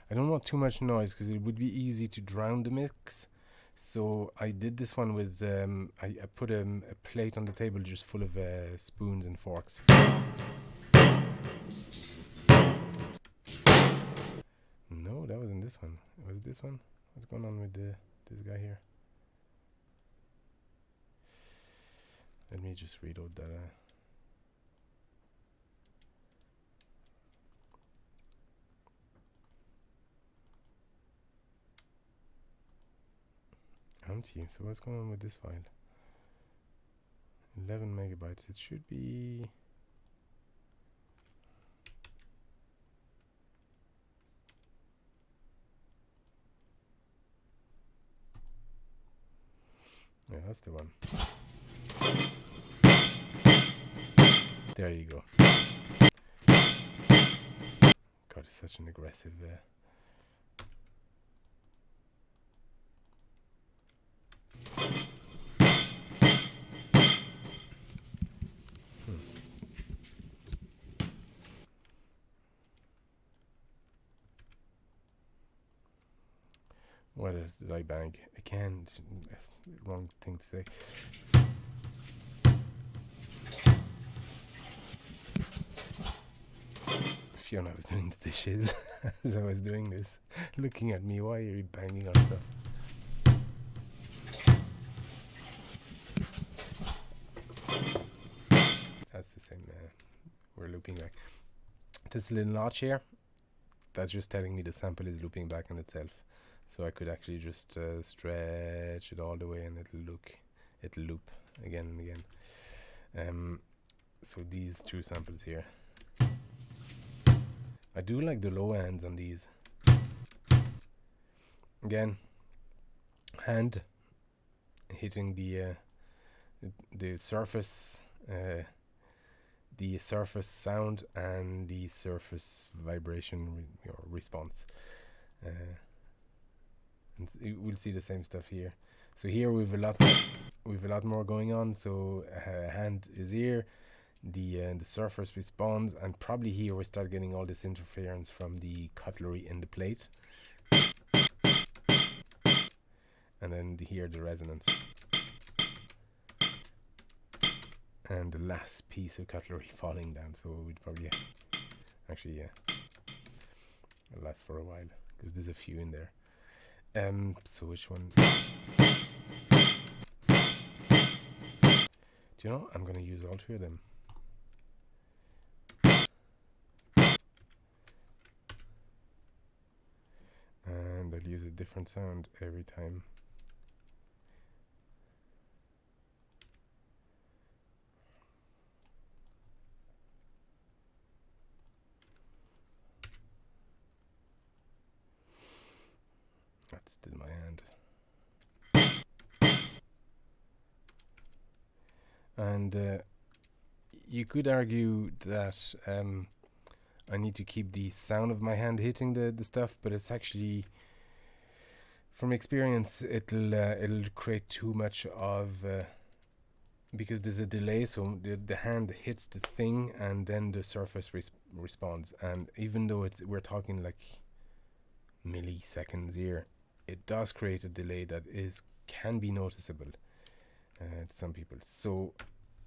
I don't want too much noise because it would be easy to drown the mix. So I did this one with I put a plate on the table just full of spoons and forks. No, that wasn't this one. Was it this one? What's going on with this guy here? Let me just reload that. Empty. So what's going on with this file? 11 megabytes. It should be. Yeah, that's the one. There you go. God, it's such an aggressive. What else did I bang? Again, wrong thing to say. Fiona was doing the dishes as I was doing this, looking at me. Why are you banging on stuff? That's the same. We're looping back. This little notch here, that's just telling me the sample is looping back on itself. So I could actually just stretch it all the way and it'll loop again and again. So these two samples here, I do like the low ends on these. Again, hand hitting the surface, the surface sound and the surface vibration response. And we'll see the same stuff here. So here we've a lot more going on. So hand is here, the surface responds, and probably here we start getting all this interference from the cutlery in the plate, and then here the resonance, and the last piece of cutlery falling down. So we'd probably it'll last for a while because there's a few in there. So which one? Do you know? I'm gonna use all three of them. And I'll use a different sound every time. That's still my hand. And you could argue that I need to keep the sound of my hand hitting the stuff, but it's actually, from experience, it'll create too much of because there's a delay. So the hand hits the thing and then the surface responds. And even though we're talking like milliseconds here, it does create a delay that can be noticeable to some people. So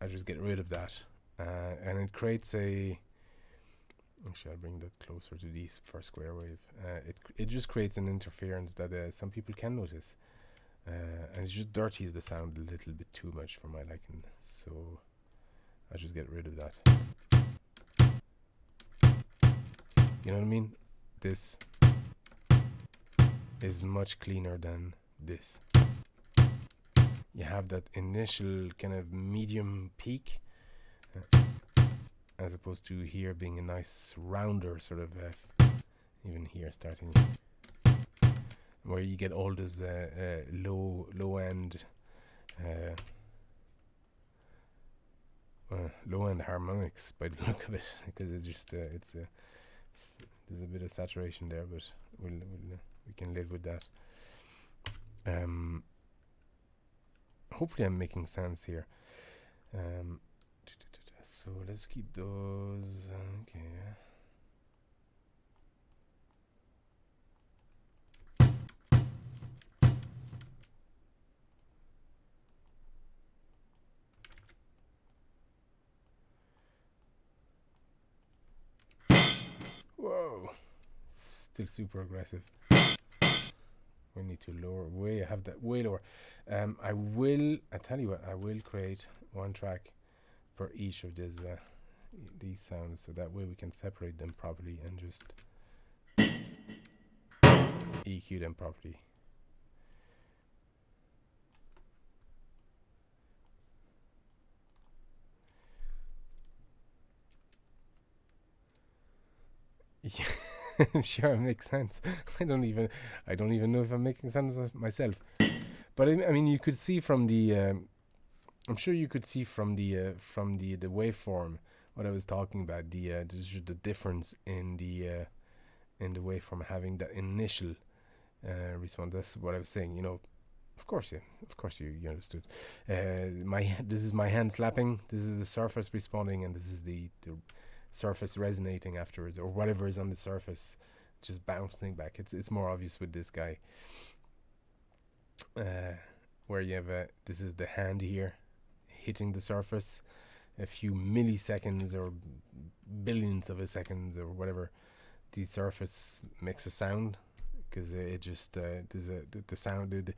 I just get rid of that, and it creates a. Actually, I'll bring that closer to the first square wave. It just creates an interference that some people can notice, and it just dirties the sound a little bit too much for my liking. So I just get rid of that. You know what I mean? This is much cleaner than this. You have that initial kind of medium peak, as opposed to here being a nice rounder sort of even here starting where you get all those low end harmonics by the look of it, because it's just there's a bit of saturation there, but we can live with that. Hopefully I'm making sense here. So let's keep those. Okay. Whoa. Still super aggressive. We need to lower way. I have that way lower. I tell you what, I will create one track for each of these sounds, so that way we can separate them properly and just EQ them properly. Yeah, sure, it makes sense. I don't even know if I'm making sense myself. But I mean, you could see from the. I'm sure you could see from the waveform what I was talking about. There's the difference in the waveform having that initial response. That's what I was saying. You know, of course, you understood. This is my hand slapping. This is the surface responding, and this is the surface resonating afterwards, or whatever is on the surface, just bouncing back. It's more obvious with this guy. where you have this is the hand here hitting the surface a few milliseconds or billions of a seconds or whatever. The surface makes a sound because it just there's the sound.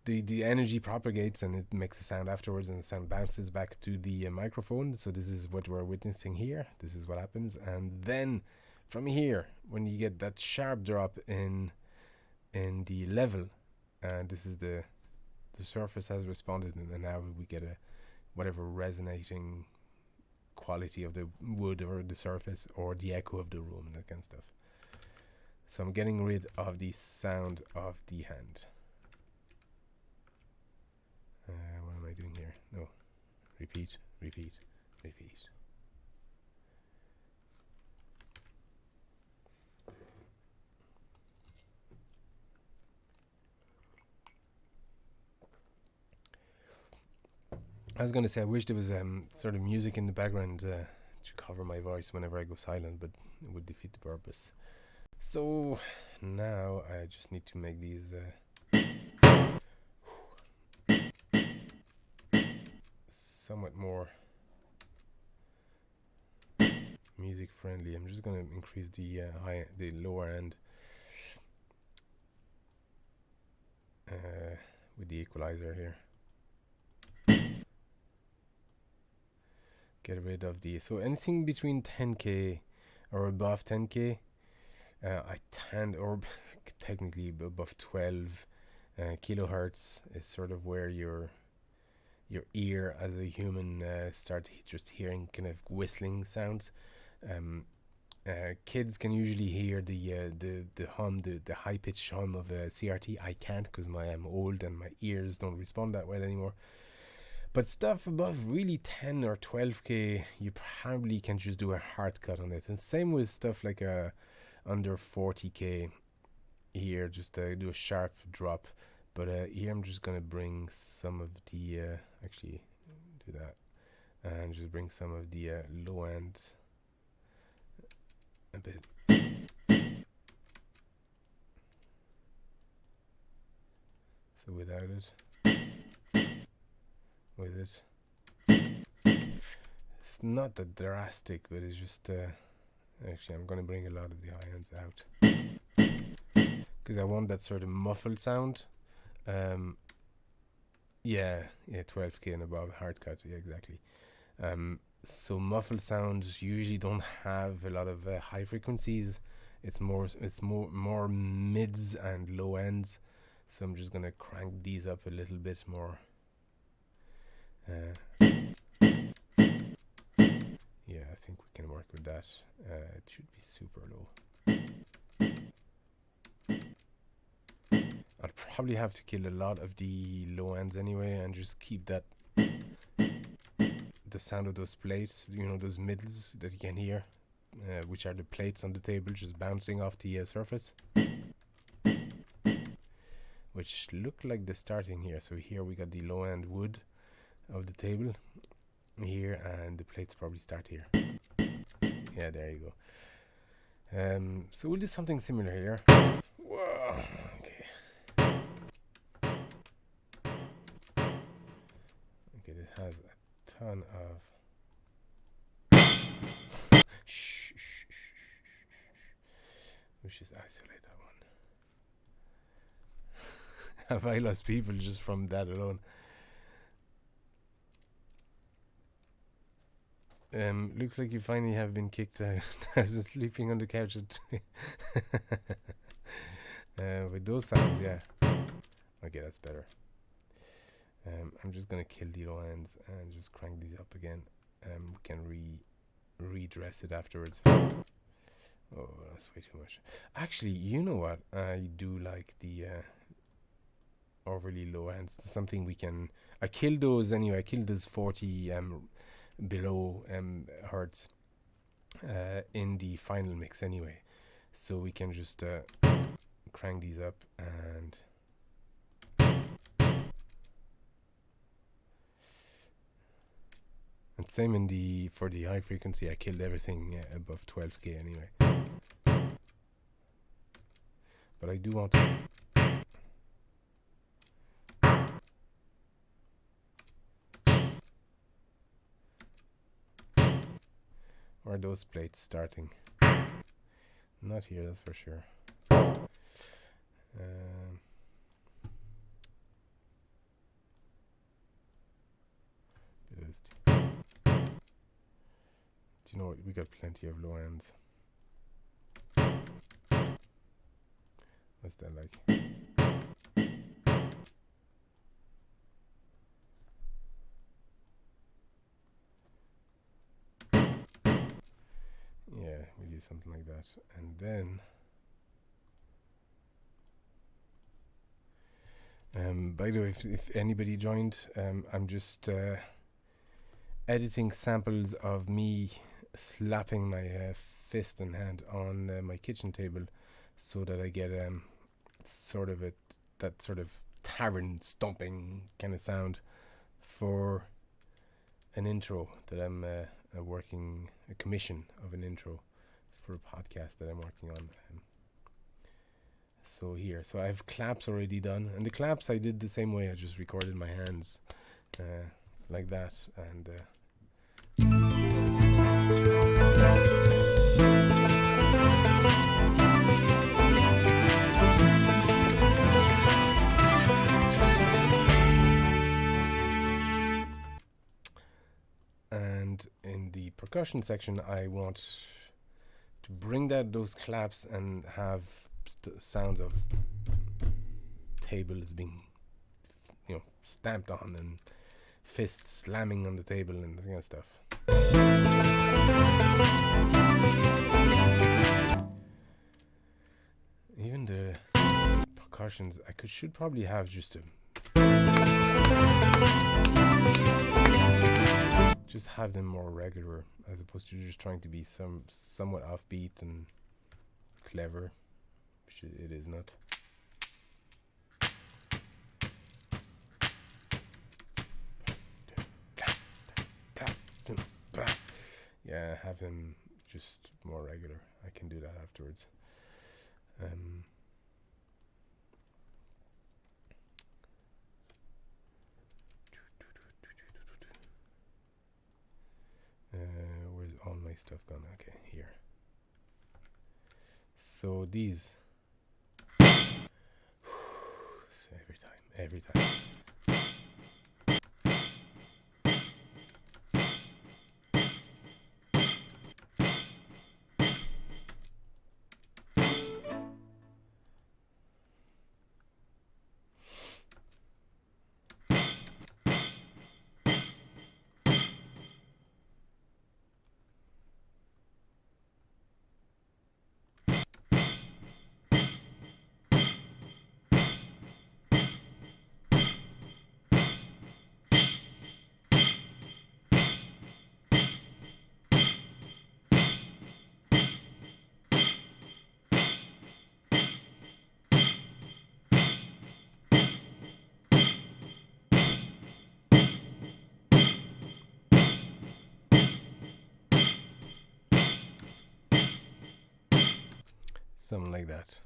The energy propagates and it makes a sound afterwards, and the sound bounces back to the microphone. So this is what we're witnessing here. This is what happens, and then from here, when you get that sharp drop in the level, and this is the surface has responded, and now we get a whatever resonating quality of the wood or the surface or the echo of the room and that kind of stuff. So I'm getting rid of the sound of the hand. What am I doing here? No. Repeat, repeat, repeat. I was going to say, I wish there was sort of music in the background to cover my voice whenever I go silent, but it would defeat the purpose. So now I just need to make these somewhat more music friendly. I'm just going to increase the lower end with the equalizer here. Get rid of so anything between 10k or above 10k, I tend, or technically above 12 kilohertz is sort of where your ear as a human start just hearing kind of whistling sounds. Kids can usually hear the hum, the high pitched hum of a CRT. I can't because I'm old and my ears don't respond that well anymore. But stuff above really 10 or 12k, you probably can just do a hard cut on it. And same with stuff like under 40k here, just do a sharp drop. But here I'm just going to bring some of the, actually do that, and just bring some of the low end a bit. So without it. With it, it's not that drastic, but it's just actually I'm going to bring a lot of the high ends out because I want that sort of muffled sound. Yeah, 12k and above, hard cut, yeah, exactly. So muffled sounds usually don't have a lot of high frequencies. It's more mids and low ends. So I'm just gonna crank these up a little bit more. Yeah, I think we can work with that. It should be super low. I'll probably have to kill a lot of the low ends anyway and just keep that the sound of those plates, those middles that you can hear, which are the plates on the table just bouncing off the surface, which look like the starting here. So here we got the low end wood of the table here, and the plates probably start here. Yeah, there you go. So we'll do something similar here. Whoa, okay. Okay, this has a ton of shh. We should isolate that one. Have I lost people just from that alone? Looks like you finally have been kicked out. I was sleeping on the couch with those sounds, yeah. Okay, that's better. I'm just gonna kill the low ends and just crank these up again. We can redress it afterwards. Oh, that's way too much. Actually, you know what? I do like the overly low ends. It's something we can. I killed those anyway. I killed those 40 below hertz in the final mix anyway, so we can just crank these up and same for the high frequency. I killed everything above 12k anyway, but I do want to are those plates starting? Not here, that's for sure. Do you know what? We got plenty of low ends. What's that like? Yeah, we'll do something like that. And then by the way, if anybody joined, I'm just editing samples of me slapping my fist and hand on my kitchen table, so that I get sort of that sort of tavern stomping kind of sound for an intro that I'm working, a commission of an intro for a podcast that I'm working on. So I have claps already done, and the claps I did the same way. I just recorded my hands like that, and and in the percussion section, I want to bring those claps and have sounds of tables being, stamped on, and fists slamming on the table and that kind of stuff. Even the percussions, should probably have just have them more regular, as opposed to just trying to be somewhat offbeat and clever, which it is not. Yeah, have them just more regular. I can do that afterwards. Where's all my stuff gone? Okay, here. So these. So every time. Something like that.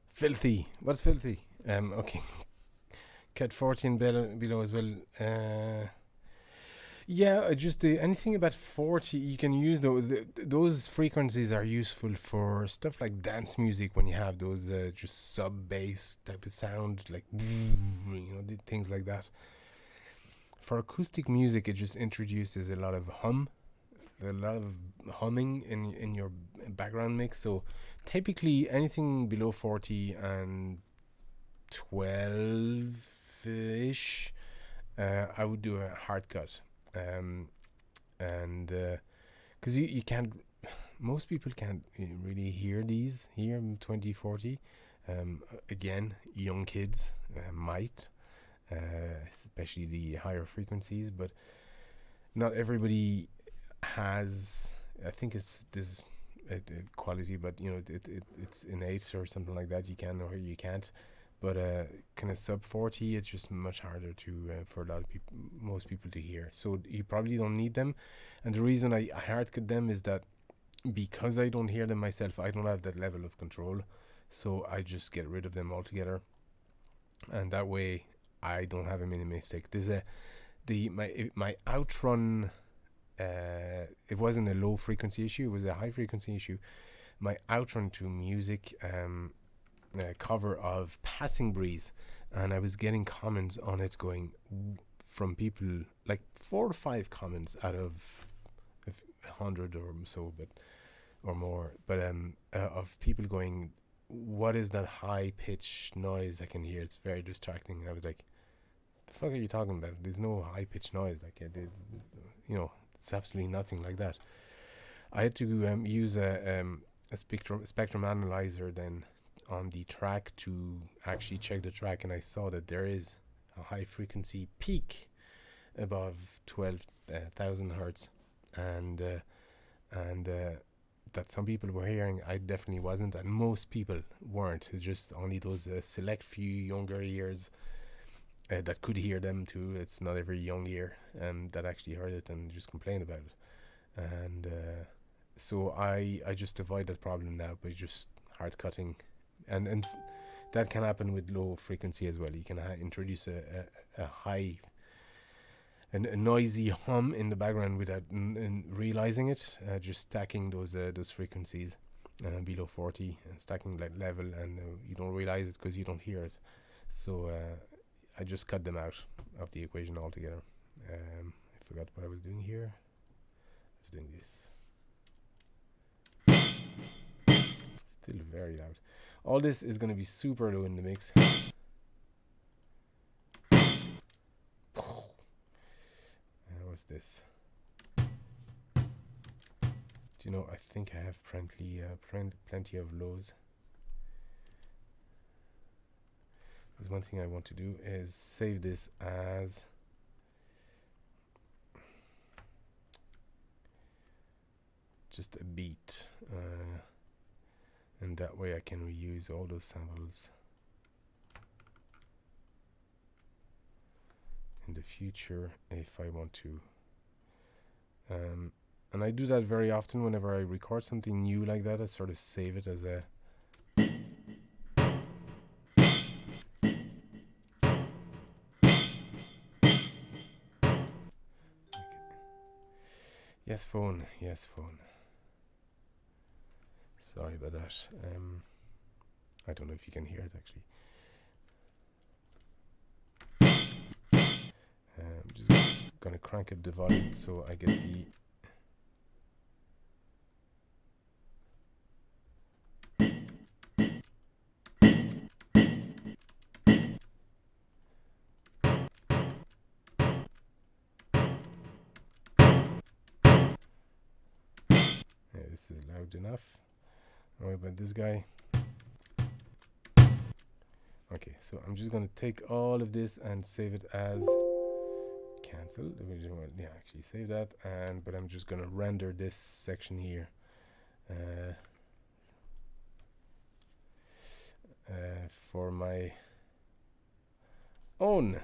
Filthy. What's filthy? Okay. Cat 14 below as well. Yeah, just anything about 40, you can use those frequencies are useful for stuff like dance music, when you have those just sub bass type of sound, like things like that. For acoustic music, it just introduces a lot of humming in your background mix. So typically anything below 40 and 12-ish, I would do a hard cut. And because you can't, most people can't really hear these here in 2040. Again, young kids might, especially the higher frequencies, but not everybody has. I think this quality, but it's innate or something like that. You can or you can't. But kind of sub 40, it's just much harder to for a lot of people, most people to hear. So you probably don't need them. And the reason I hard cut them is that because I don't hear them myself, I don't have that level of control. So I just get rid of them altogether, and that way I don't have a mini mistake. There's my outrun it wasn't a low frequency issue, it was a high frequency issue. My Outrun to Music cover of Passing Breeze, and I was getting comments on it going from people, like 4 or 5 comments out of 100 or so, but or more, but of people going, what is that high pitched noise I can hear? It's very distracting. And I was like, the fuck are you talking about? There's no high pitched noise. Like, it's absolutely nothing like that. I had to use a spectrum analyzer then on the track to actually check the track, and I saw that there is a high frequency peak above 12,000 hertz, and that some people were hearing. I definitely wasn't, and most people weren't. It's just only those select few younger ears that could hear them too. It's not every young ear that actually heard it and just complained about it. And so I just avoid that problem now by just hard cutting, and that can happen with low frequency as well. You can introduce a high, a noisy hum in the background without realizing it. Just stacking those frequencies below 40 and stacking that level, and you don't realize it because you don't hear it. So I just cut them out of the equation altogether. I forgot what I was doing here. I was doing this. Still very loud. All this is going to be super low in the mix. What's this? Do you know, I think I have plenty of lows. Because one thing I want to do is save this as just a beat, and that way I can reuse all those samples in the future if I want to. And I do that very often whenever I record something new like that. I sort of save it as a Yes, phone. Sorry about that. I don't know if you can hear it actually. I'm just gonna crank up the volume so I get the this is loud enough. What about this guy? Okay, so I'm just gonna take all of this and save it as cancel. Yeah, actually save that, but I'm just gonna render this section here for my own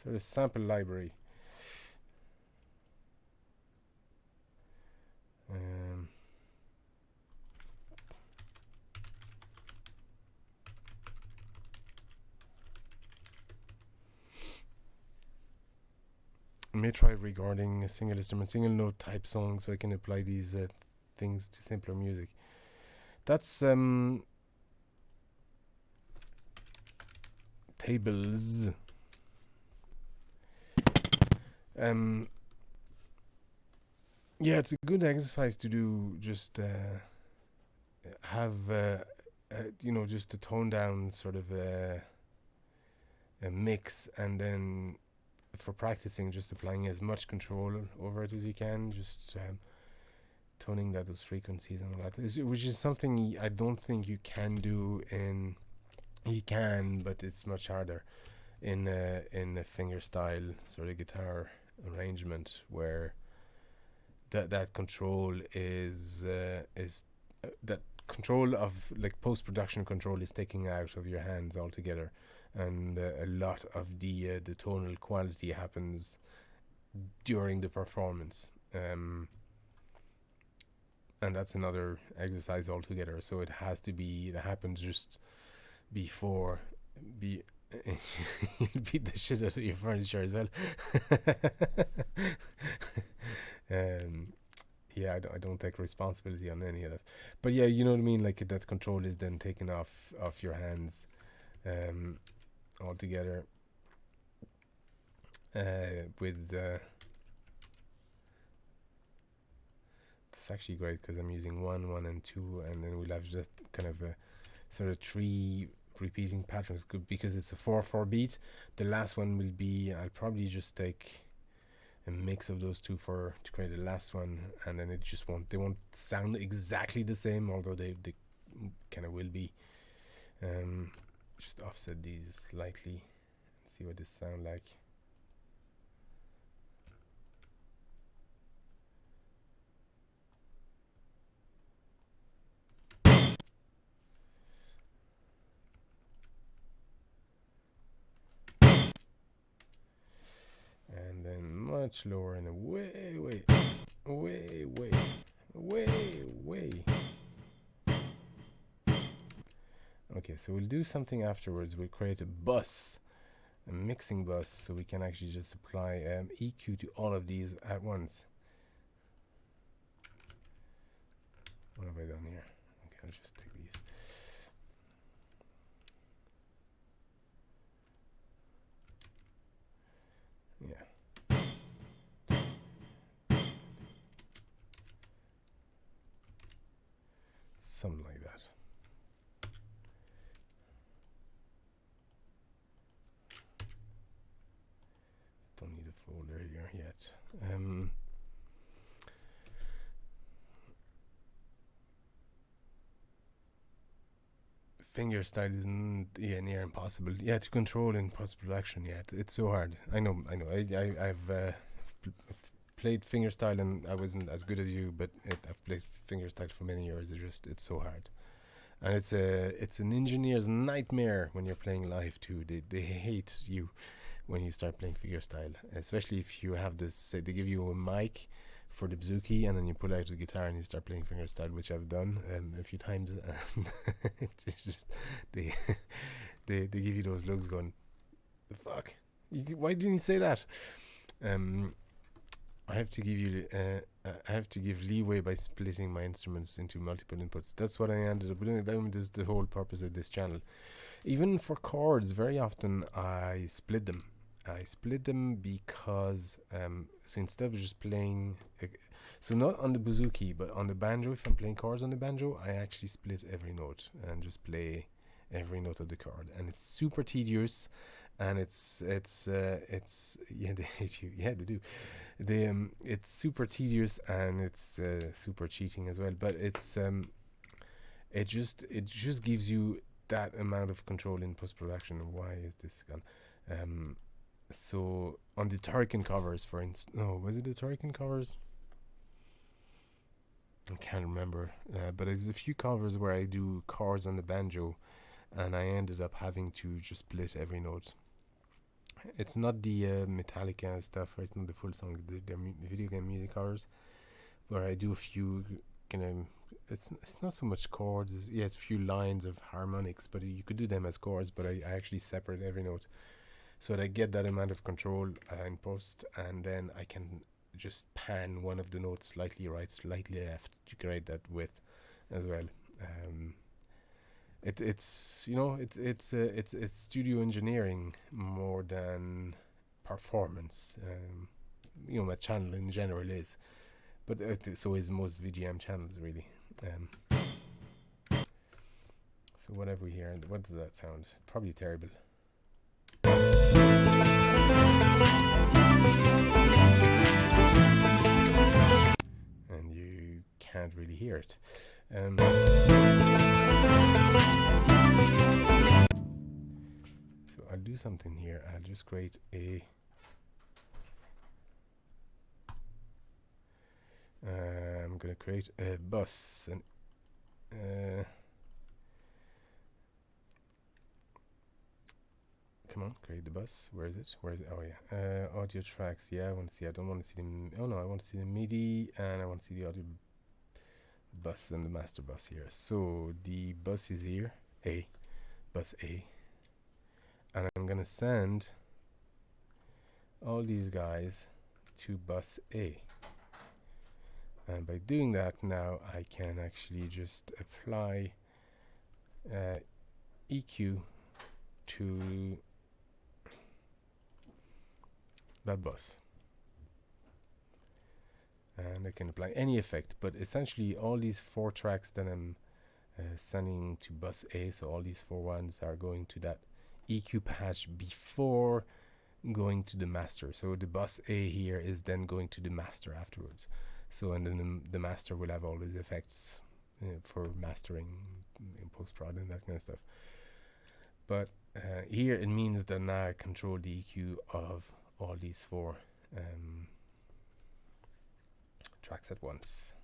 sort of sample library. I may try recording a single instrument, single note type song so I can apply these things to simpler music. That's tables. Yeah, it's a good exercise to do. Just have just a tone down sort of a mix, and then for practicing, just applying as much control over it as you can, just toning down those frequencies and all that, which is something I don't think you can do you can, but it's much harder in a finger style sort of guitar arrangement, where that control is that control of like post-production control is taken out of your hands altogether, and a lot of the tonal quality happens during the performance, and that's another exercise altogether. So it happens just before you beat the shit out of your furniture as well. Um, yeah, I don't take responsibility on any of that. But yeah, you know what I mean. Like that control is then taken off your hands, um, altogether. With it's actually great because I'm using 1, 1, and 2, and then we'll have just kind of a sort of 3 repeating patterns. Good because it's a 4/4 beat. The last one will be. I'll probably just take a mix of those two to create the last one, and then it just won't. They won't sound exactly the same, although they kind of will be. Just offset these slightly and see what this sound like. And then much lower and way, way, way, way, way, way. Okay, so we'll do something afterwards. We'll create a bus, a mixing bus, so we can actually just apply EQ to all of these at once. What have I done here? Okay, I'll just take these. Yeah. Something like that. Don't need a folder here yet. Fingerstyle isn't near impossible. Yeah, to control in post-production. Yeah, it's so hard. I know. I've played fingerstyle and I wasn't as good as you, but I've played fingerstyle for many years. It's so hard, and it's an engineer's nightmare when you're playing live too. They hate you when you start playing fingerstyle, especially if you have this. Say they give you a mic for the bouzouki, and then you pull out the guitar and you start playing fingerstyle, which I've done a few times. And it's just they they give you those looks, going, "The fuck? Why didn't you say that?" I have to give you I have to give leeway by splitting my instruments into multiple inputs. That's what I ended up doing. That is the whole purpose of this channel. Even for chords, very often I split them. I split them because so instead of just playing, so not on the bouzouki but on the banjo, if I'm playing chords on the banjo, I actually split every note and just play every note of the chord, and it's super tedious, and it's yeah, they hate you. Yeah, they do. It's super tedious, and it's super cheating as well, but it just gives you that amount of control in post-production. Why is this gone? So on the Turrican covers, for instance, no, was it the Turrican covers? I can't remember, but there's a few covers where I do chords on the banjo, and I ended up having to just split every note. It's not the Metallica stuff, or it's not the full song, the video game music covers, where I do a few kind of. It's not so much chords. It's a few lines of harmonics, but you could do them as chords. But I actually separate every note, so that I get that amount of control in post, and then I can just pan one of the notes slightly right, slightly left to create that width as well. It's it's studio engineering more than performance. My channel in general is, but so is most VGM channels really. So whatever we hear, what does that sound? Probably terrible. And you can't really hear it. So I'll do something here. I'll just create a I'm gonna create a bus, and come on, create the bus. Where is it? Oh yeah, audio tracks. Yeah, I want to see. I don't want to see them. Oh no, I want to see the MIDI, and I want to see the audio bus and the master bus here. So the bus is here, bus A, and I'm gonna send all these guys to bus A. And by doing that, now I can actually just apply EQ to that bus. And I can apply any effect, but essentially all these 4 tracks that I'm sending to bus A, so all these 4 ones are going to that EQ patch before going to the master. So the bus A here is then going to the master afterwards. So and then the master will have all these effects for mastering in post-prod and that kind of stuff. But here it means that now I control the EQ of all these 4 tracks at once.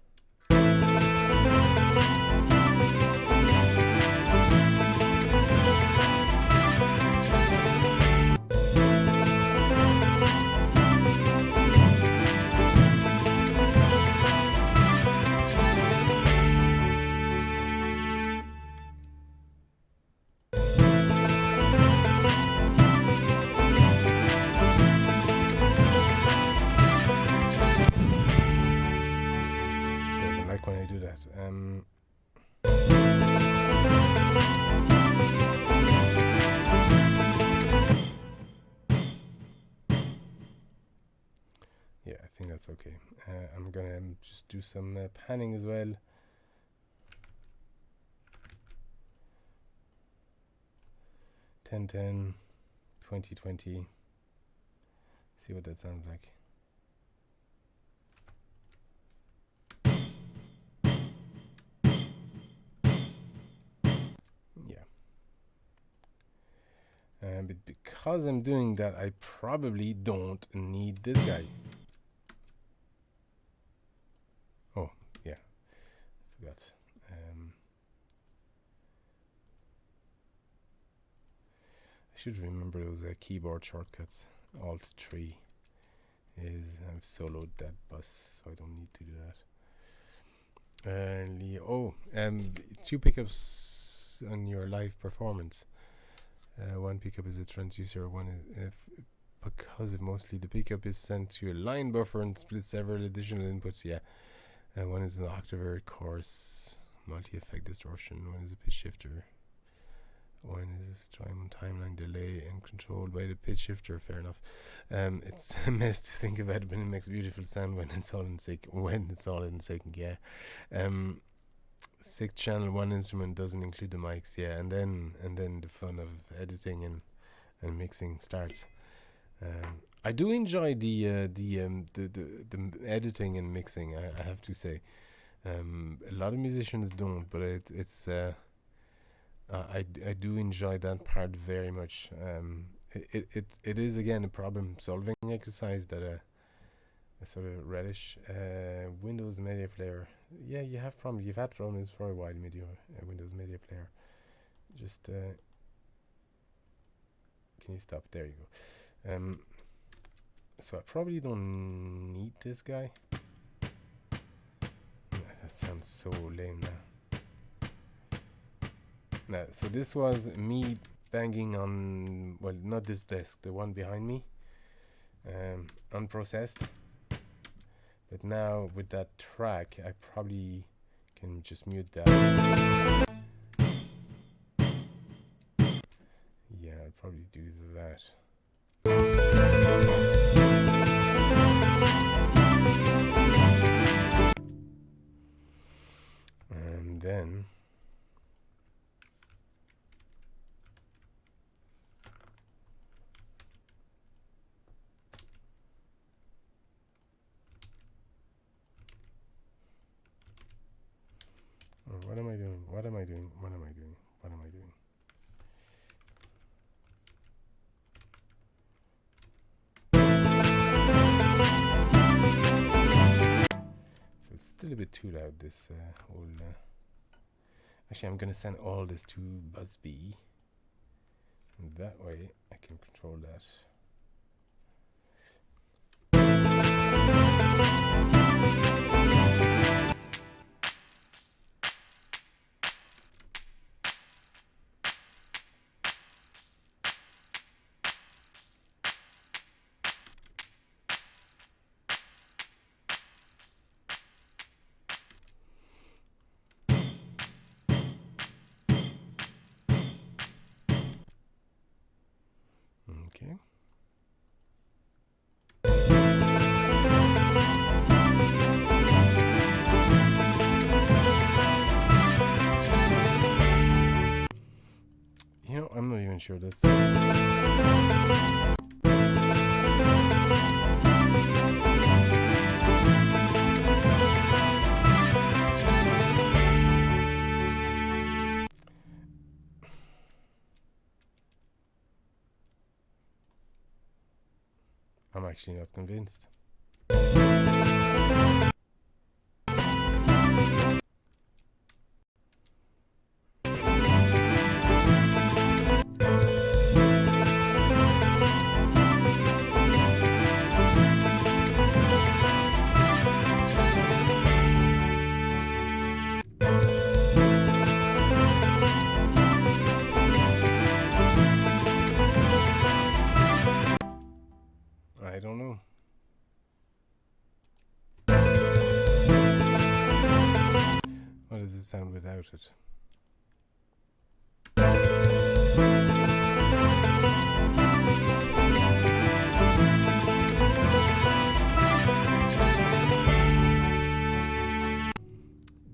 Doesn't like when I do that. Yeah, I think that's okay. I'm gonna just do some panning as well. Ten 2020. See what that sounds like. Yeah. But because I'm doing that, I probably don't need this guy. Oh, yeah. Forgot. I should remember those keyboard shortcuts. Alt 3 is I've soloed that bus, so I don't need to do that. 2 pickups on your live performance. 1 pickup is a transducer, one is because mostly the pickup is sent to a line buffer and splits several additional inputs. Yeah, one is an octave coarse multi-effect distortion, one is a pitch shifter, one is timeline delay and controlled by the pitch shifter. Fair enough. It's a mess to think about, but it makes beautiful sound when it's all in sync. Yeah. 6 channel, 1 instrument doesn't include the mics. Yeah, and then the fun of editing and mixing starts. I do enjoy the editing and mixing. I have to say, a lot of musicians don't, but I do enjoy that part very much. It is again a problem solving exercise that I sort of relish. Windows Media Player. Yeah, you've had problems for a while. Windows Media Player. Just can you stop? There you go. So I probably don't need this guy. That sounds so lame now. So this was me banging on, well, not this desk, the one behind me, unprocessed. But now with that track, I probably can just mute that. Yeah, I'll probably do that. And then what am I doing? So it's still a bit too loud, this whole... Actually, I'm going to send all this to Buzz B. And that way, I can control that. sure that's... I'm actually not convinced. I don't know. What does it sound without it?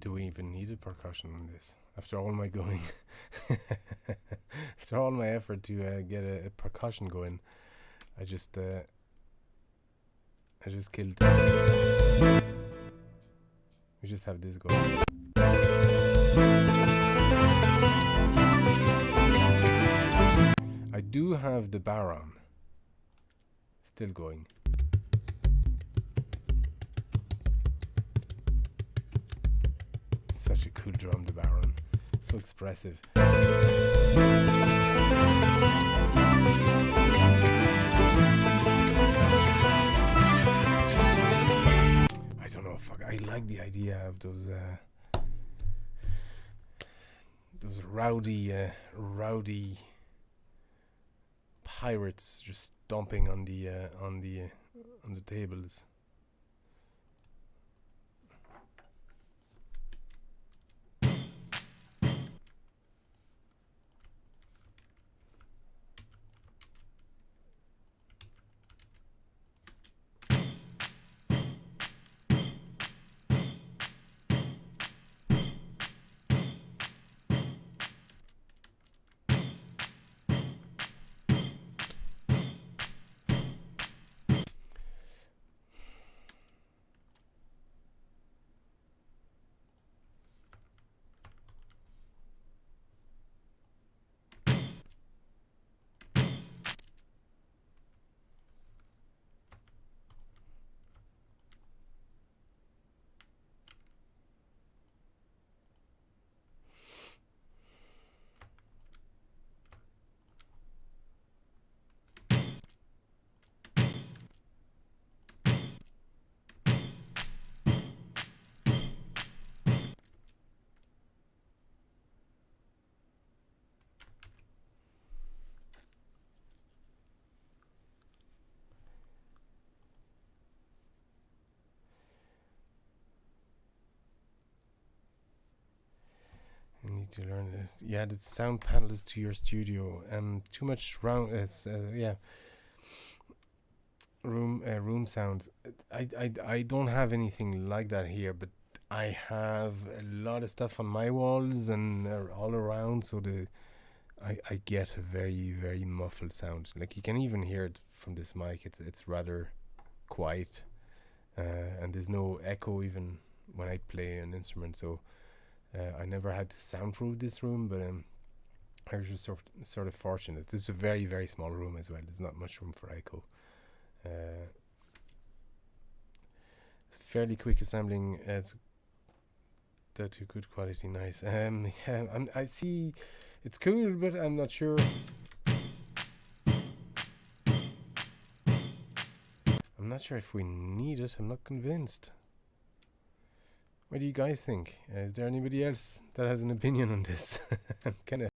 Do we even need a percussion on this? After all my going, after all my effort to get a percussion going, I just killed. We just have this going. I do have the Baron still going. Such a cool drum, the Baron. So expressive. I don't know. Fuck. I like the idea of those rowdy pirates just stomping on the tables. I need to learn this. Yeah, the sound panel is to your studio. Too much round. Room sounds. I don't have anything like that here, but I have a lot of stuff on my walls and all around. So I get a very, very muffled sound. Like you can even hear it from this mic. It's rather quiet, and there's no echo even when I play an instrument. So. I never had to soundproof this room, but I was just sort of fortunate. This is a very, very small room as well. There's not much room for echo. It's fairly quick assembling. It's to good quality, nice. I see. It's cool, but I'm not sure. I'm not sure if we need it. I'm not convinced. What do you guys think? Is there anybody else that has an opinion on this? I'm kind of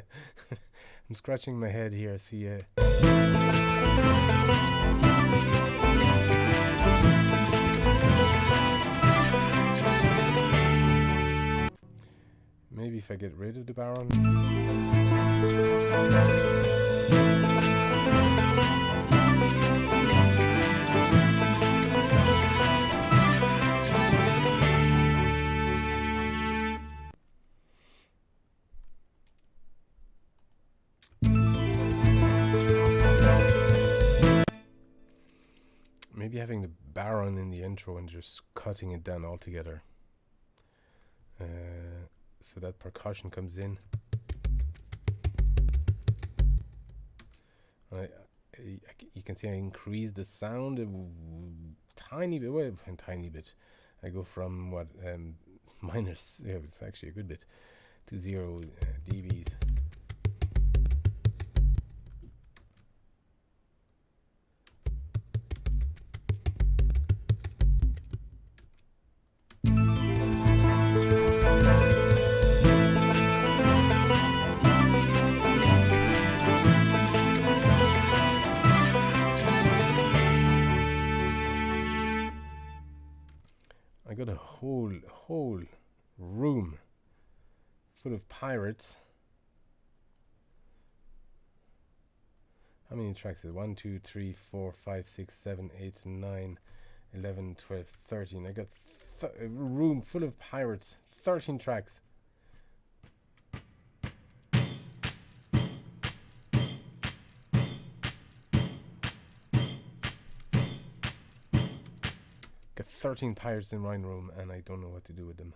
I'm scratching my head here. See, maybe if I get rid of the Baron. maybe having the baron in the intro and just cutting it down altogether. So that percussion comes in. You can see I increase the sound a tiny bit. Well, a tiny bit. I go from what minus. Yeah, it's actually a good bit to 0 dBs. I got a whole room full of pirates. How many tracks is it? 1, 2, 3, 4, 5, 6, 7, 8, 9, 11, 12, 13. I got a room full of pirates. 13 tracks. Got 13 pirates in one room and I don't know what to do with them.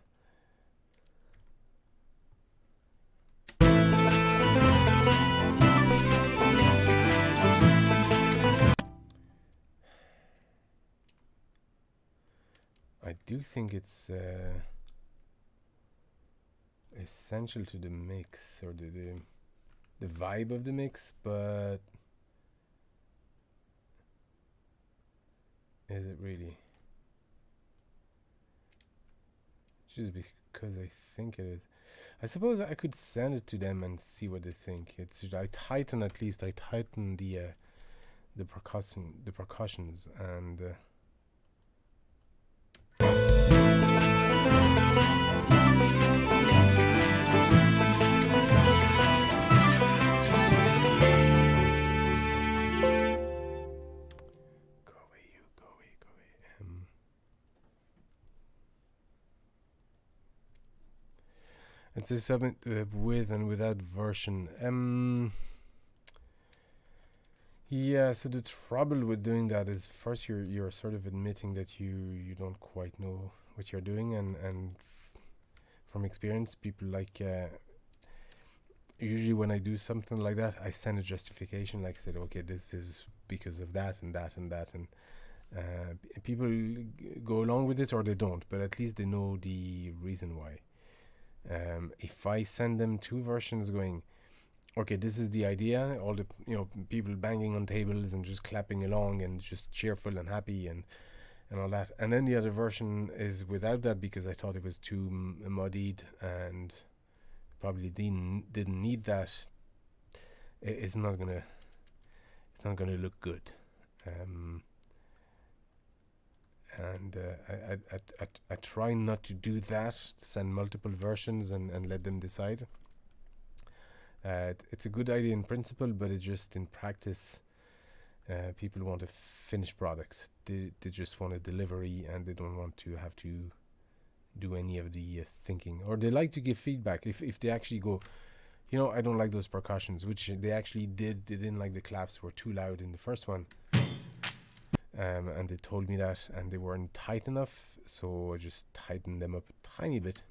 I do think it's essential to the mix or the vibe of the mix, but is it really? Just because I think it is. I suppose I could send it to them and see what they think. I tighten the percussions and it's a submit with and without version. Yeah, so the trouble with doing that is first you're sort of admitting that you don't quite know what you're doing, and from experience, people like usually when I do something like that, I send a justification, like I said, okay, this is because of that and that and that, and people go along with it or they don't, but at least they know the reason why. If I send them 2 versions going, okay, this is the idea, all the people banging on tables and just clapping along and just cheerful and happy and all that, and then the other version is without that because I thought it was too muddied and probably didn't need that, it's not gonna look good. And I try not to do that, send multiple versions and let them decide. It's a good idea in principle, but it's just in practice, people want a finished product. They just want a delivery and they don't want to have to do any of the thinking, or they like to give feedback. If they actually go, I don't like those percussions, which they actually did. They didn't like the claps, were too loud in the first one. And they told me that, and they weren't tight enough, so I just tightened them up a tiny bit.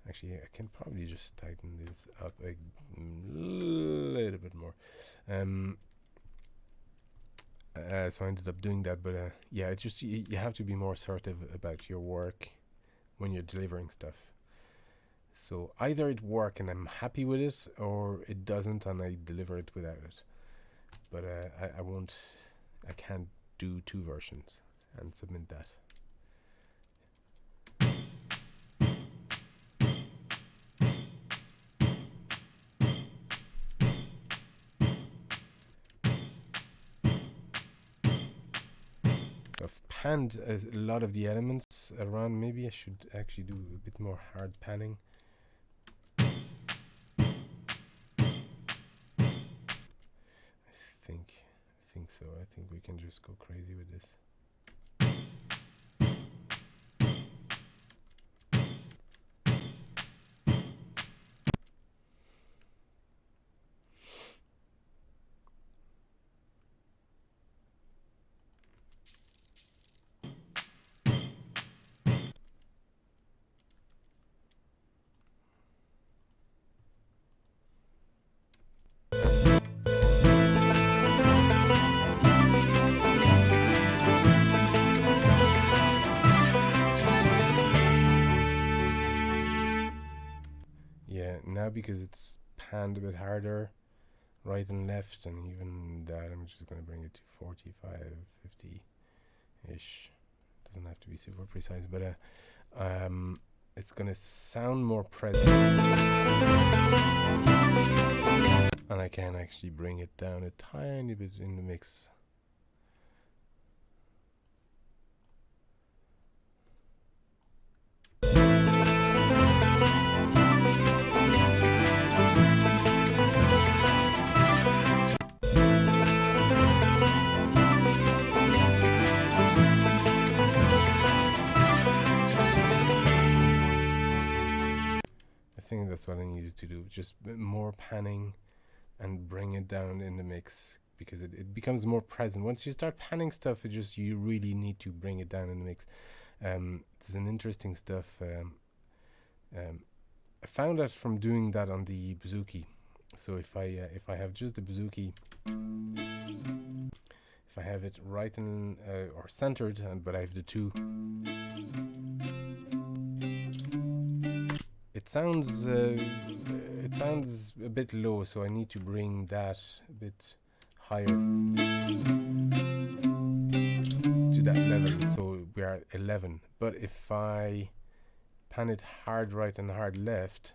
Actually, I can probably just tighten this up a little bit more. So I ended up doing that, but yeah, it's just you have to be more assertive about your work when you're delivering stuff. So either it works and I'm happy with it, or it doesn't and I deliver it without it. But I can't do 2 versions and submit that. So I've panned a lot of the elements around. Maybe I should actually do a bit more hard panning. I think so. I think we can just go crazy with this. Yeah, now because it's panned a bit harder, right and left, and even that, I'm just going to bring it to 45, 50 ish. Doesn't have to be super precise, but it's going to sound more present. And I can actually bring it down a tiny bit in the mix. I think that's what I needed to do, just more panning and bring it down in the mix, because it becomes more present. Once you start panning stuff, you really need to bring it down in the mix. There's an interesting stuff. I found that from doing that on the bouzouki. So if I have just the bouzouki, if I have it right in or centered, but I have the two, it sounds a bit low. So I need to bring that a bit higher to that level. So we are at 11. But if I pan it hard right and hard left,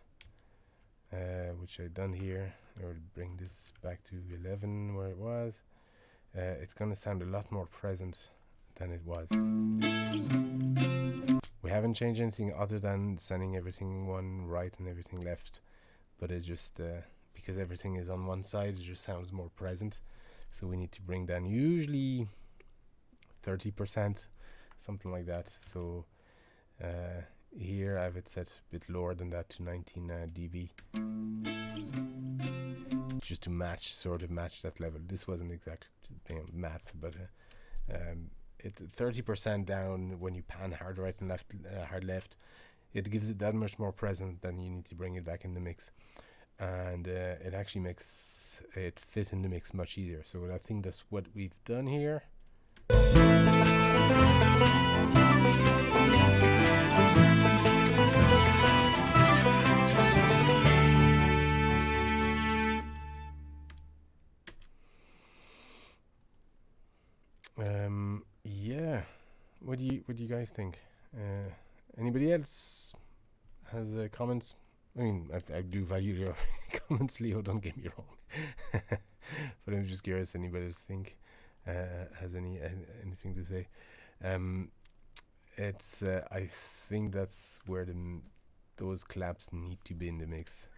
which I've done here, or bring this back to 11 where it was, it's going to sound a lot more present than it was. We haven't changed anything other than sending everything one right and everything left, but it just because everything is on one side, it just sounds more present. So we need to bring down usually 30%, something like that. So here I have it set a bit lower than that to 19 dB, just to match that level. This wasn't exact math, but it's 30% down when you pan hard right and left, hard left. It gives it that much more present. Then you need to bring it back in the mix, and it actually makes it fit in the mix much easier. So I think that's what we've done here. Yeah. What do you guys think? Anybody else has comments? I mean, I do value your comments, Leo. Don't get me wrong, but I'm just curious. Anybody else think has anything to say? It's I think that's where those claps need to be in the mix.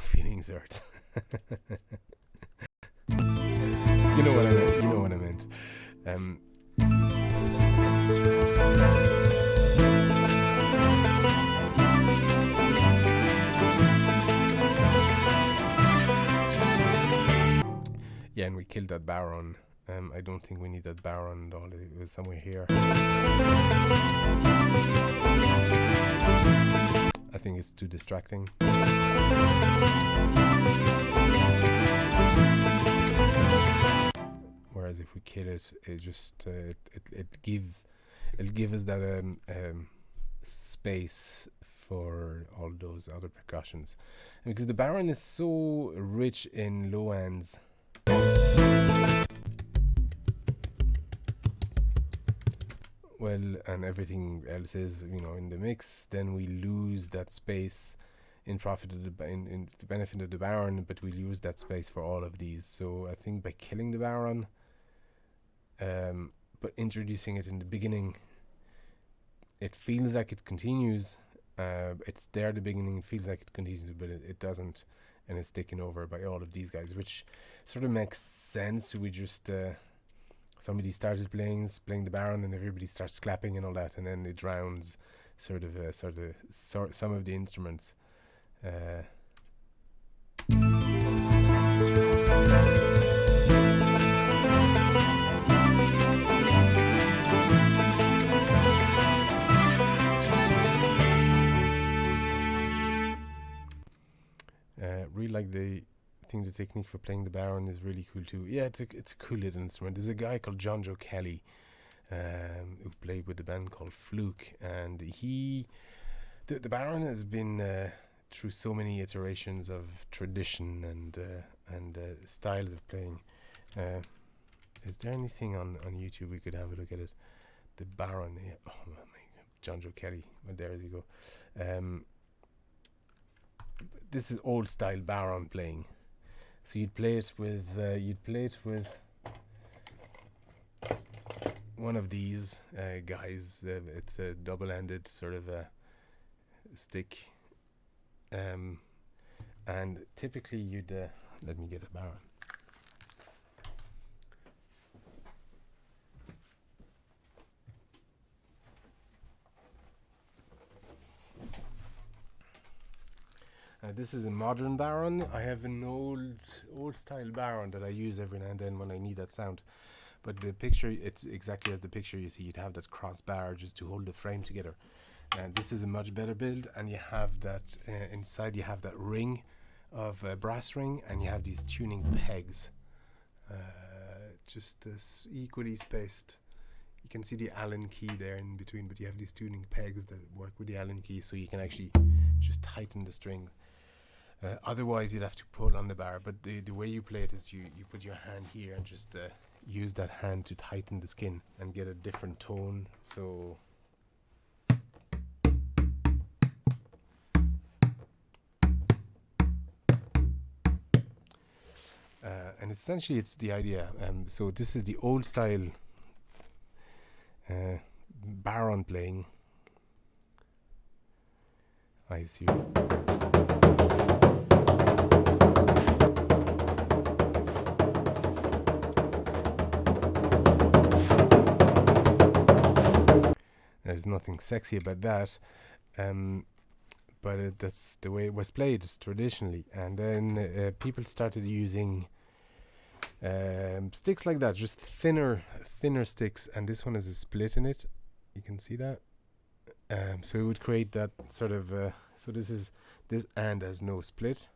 Feelings hurt. You know what I meant. You know what I meant. Yeah, and we killed that Baron. I don't think we need that Baron at all. It was somewhere here. I think it's too distracting. Whereas if we kill it, it just it'll give us that space for all those other percussions, and because the Baron is so rich in low ends. Well, and everything else is, in the mix, then we lose that space in the benefit of the Baron, but we lose that space for all of these. So I think by killing the Baron, but introducing it in the beginning, it feels like it continues. It's there at the beginning, it feels like it continues, but it doesn't, and it's taken over by all of these guys, which sort of makes sense. We just somebody started playing the Baron, and everybody starts clapping and all that, and then it drowns some of the instruments. Really like the technique for playing the Baron is really cool too. Yeah, it's a cool little instrument. There's a guy called John Joe Kelly, who played with a band called Fluke, and the Baron has been through so many iterations of tradition and styles of playing. Is there anything on YouTube we could have a look at it? The Baron, yeah. Oh my God, John Joe Kelly. Well, there you go. This is old style Baron playing. So you'd play it with one of these guys. It's a double-ended sort of a stick, and typically you'd let me get a Baron. This is a modern Baron. I have an old style Baron that I use every now and then when I need that sound. But the picture, it's exactly as the picture you see. You'd have that crossbar just to hold the frame together. And this is a much better build, and you have that inside. You have that ring of brass ring, and you have these tuning pegs, just equally spaced. You can see the Allen key there in between, but you have these tuning pegs that work with the Allen key, so you can actually just tighten the string. Otherwise, you'd have to pull on the bar. But the way you play it is you put your hand here and just use that hand to tighten the skin and get a different tone. So and essentially it's the idea. So this is the old style Baron playing. I see. There's nothing sexy about that, but that's the way it was played traditionally. And then people started using sticks like that, just thinner sticks. And this one has a split in it. You can see that. So it would create that sort of. So this and has no split.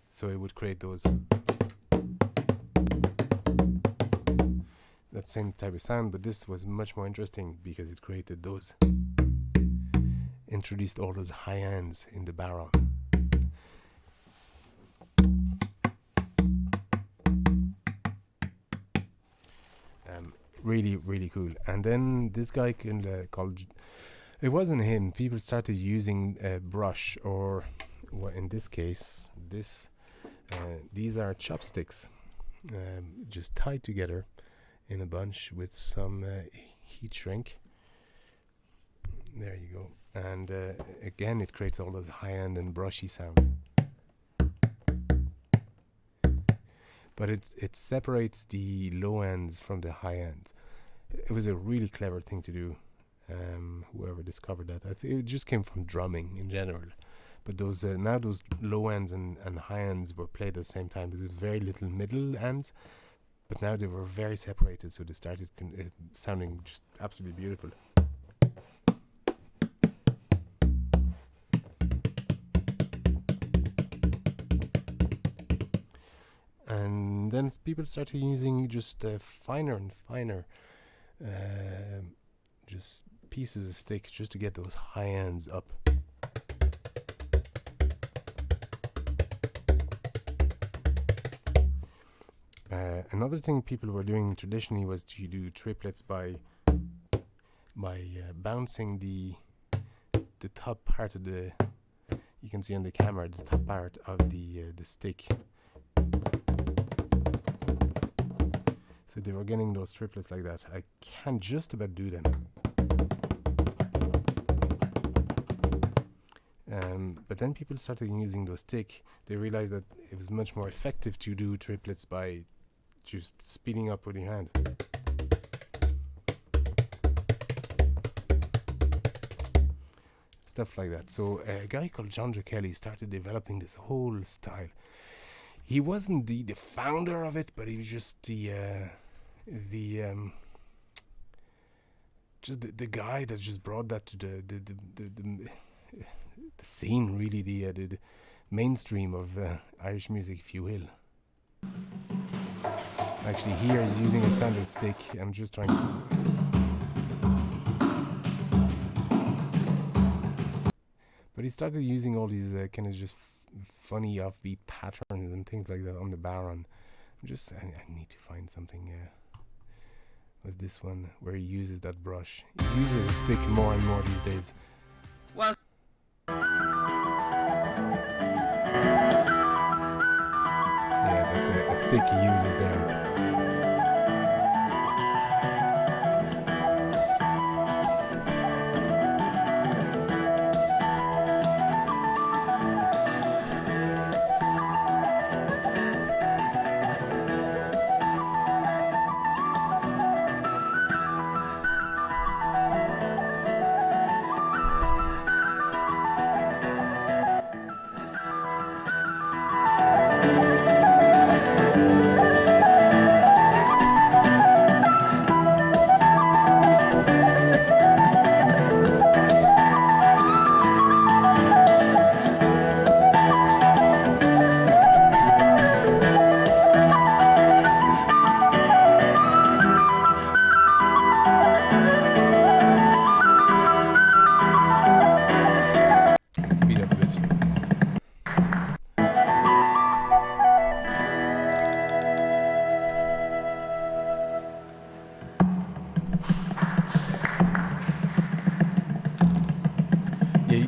So it would create those. That same type of sound, but this was much more interesting because it created those, introduced all those high ends in the Baron. Really, really cool. And then this guy called, it wasn't him. People started using a brush, or in this case, these are chopsticks, just tied together in a bunch with some heat shrink. There you go. And again, it creates all those high-end and brushy sounds. But it separates the low ends from the high ends. It was a really clever thing to do. Whoever discovered that, I think it just came from drumming in general. But those now those low ends and high ends were played at the same time. There's very little middle ends. But now they were very separated, so they started sounding just absolutely beautiful. And then people started using just finer and finer, just pieces of stick just to get those high ends up. Another thing people were doing traditionally was to do triplets by bouncing the top part of the, you can see on the camera, the top part of the stick. So they were getting those triplets like that. I can just about do them. But then people started using those stick. They realized that it was much more effective to do triplets by just speeding up with your hand. Stuff like that. So a guy called John Joe Kelly started developing this whole style. He wasn't the founder of it, but he was just the guy that just brought that to the scene, really, the mainstream of Irish music, if you will. Actually, here he's using a standard stick. I'm just trying to... But he started using all these kind of just funny offbeat patterns and things like that on the baron. I need to find something with this one where he uses that brush. He uses a stick more and more these days. Well, yeah, that's a stick he uses there.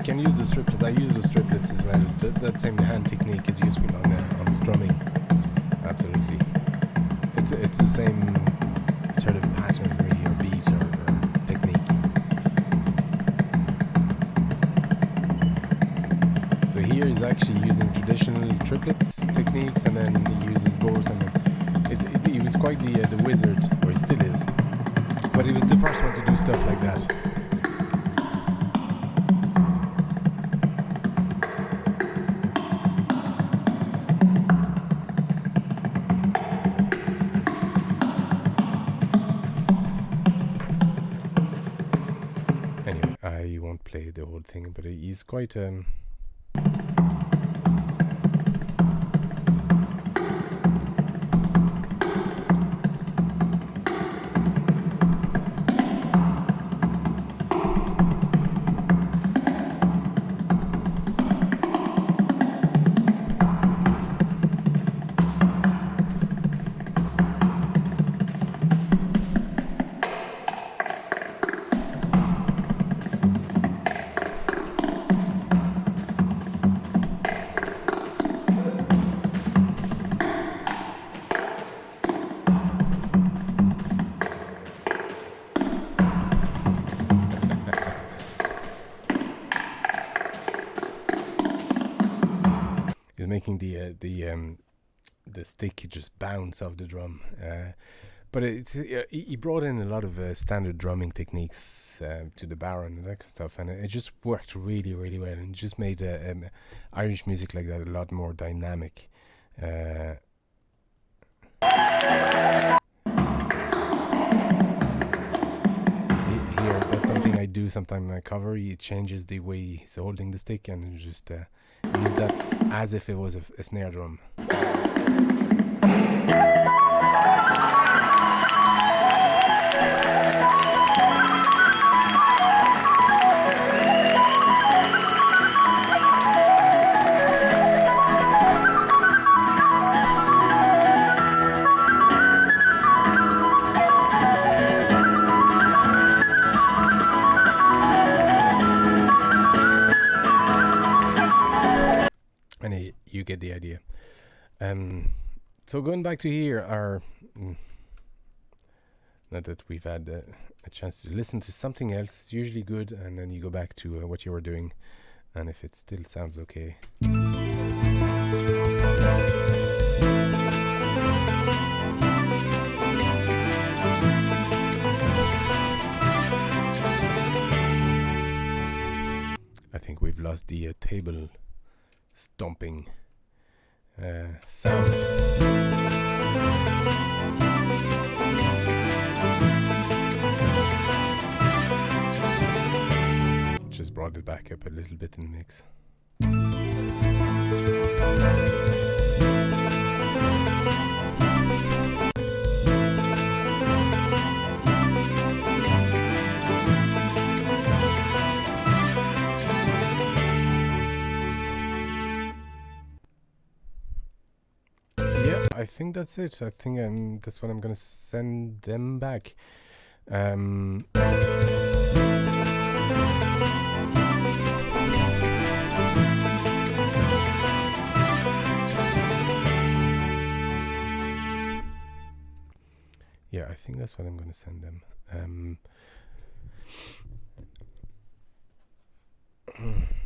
Can use the striplets. I use the striplets as well. That same hand technique is useful on strumming. Absolutely. It's the same sort of pattern, really, or beat or technique. So here he's actually using traditional triplets techniques, and then he uses bows, and then he was quite the wizard, or he still is. But he was the first one to do stuff like that. I won't play the whole thing, but he's quite making the stick just bounce off the drum. But he brought in a lot of standard drumming techniques to the baron and that kind of stuff, and it just worked really, really well, and just made Irish music like that a lot more dynamic. Here, that's something I do sometimes in my cover. He changes the way he's holding the stick, and just use that as if it was a snare drum. You get the idea. So going back to here, now that we've had a chance to listen to something else, it's usually good, and then you go back to what you were doing, and if it still sounds okay. I think we've lost the table stomping sound. Just brought brought it back up a little bit in the mix. I think that's it. I think that's what I'm gonna send them back. Yeah, I think that's what I'm gonna send them.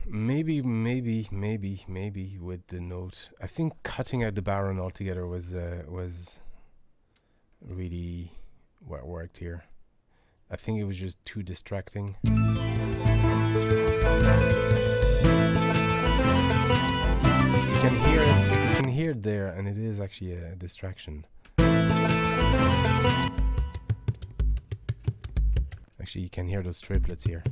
Maybe with the note. I think cutting out the Baron altogether was really what worked here. I think it was just too distracting. You can hear it. You can hear it there, and it is actually a distraction. Actually, you can hear those triplets here.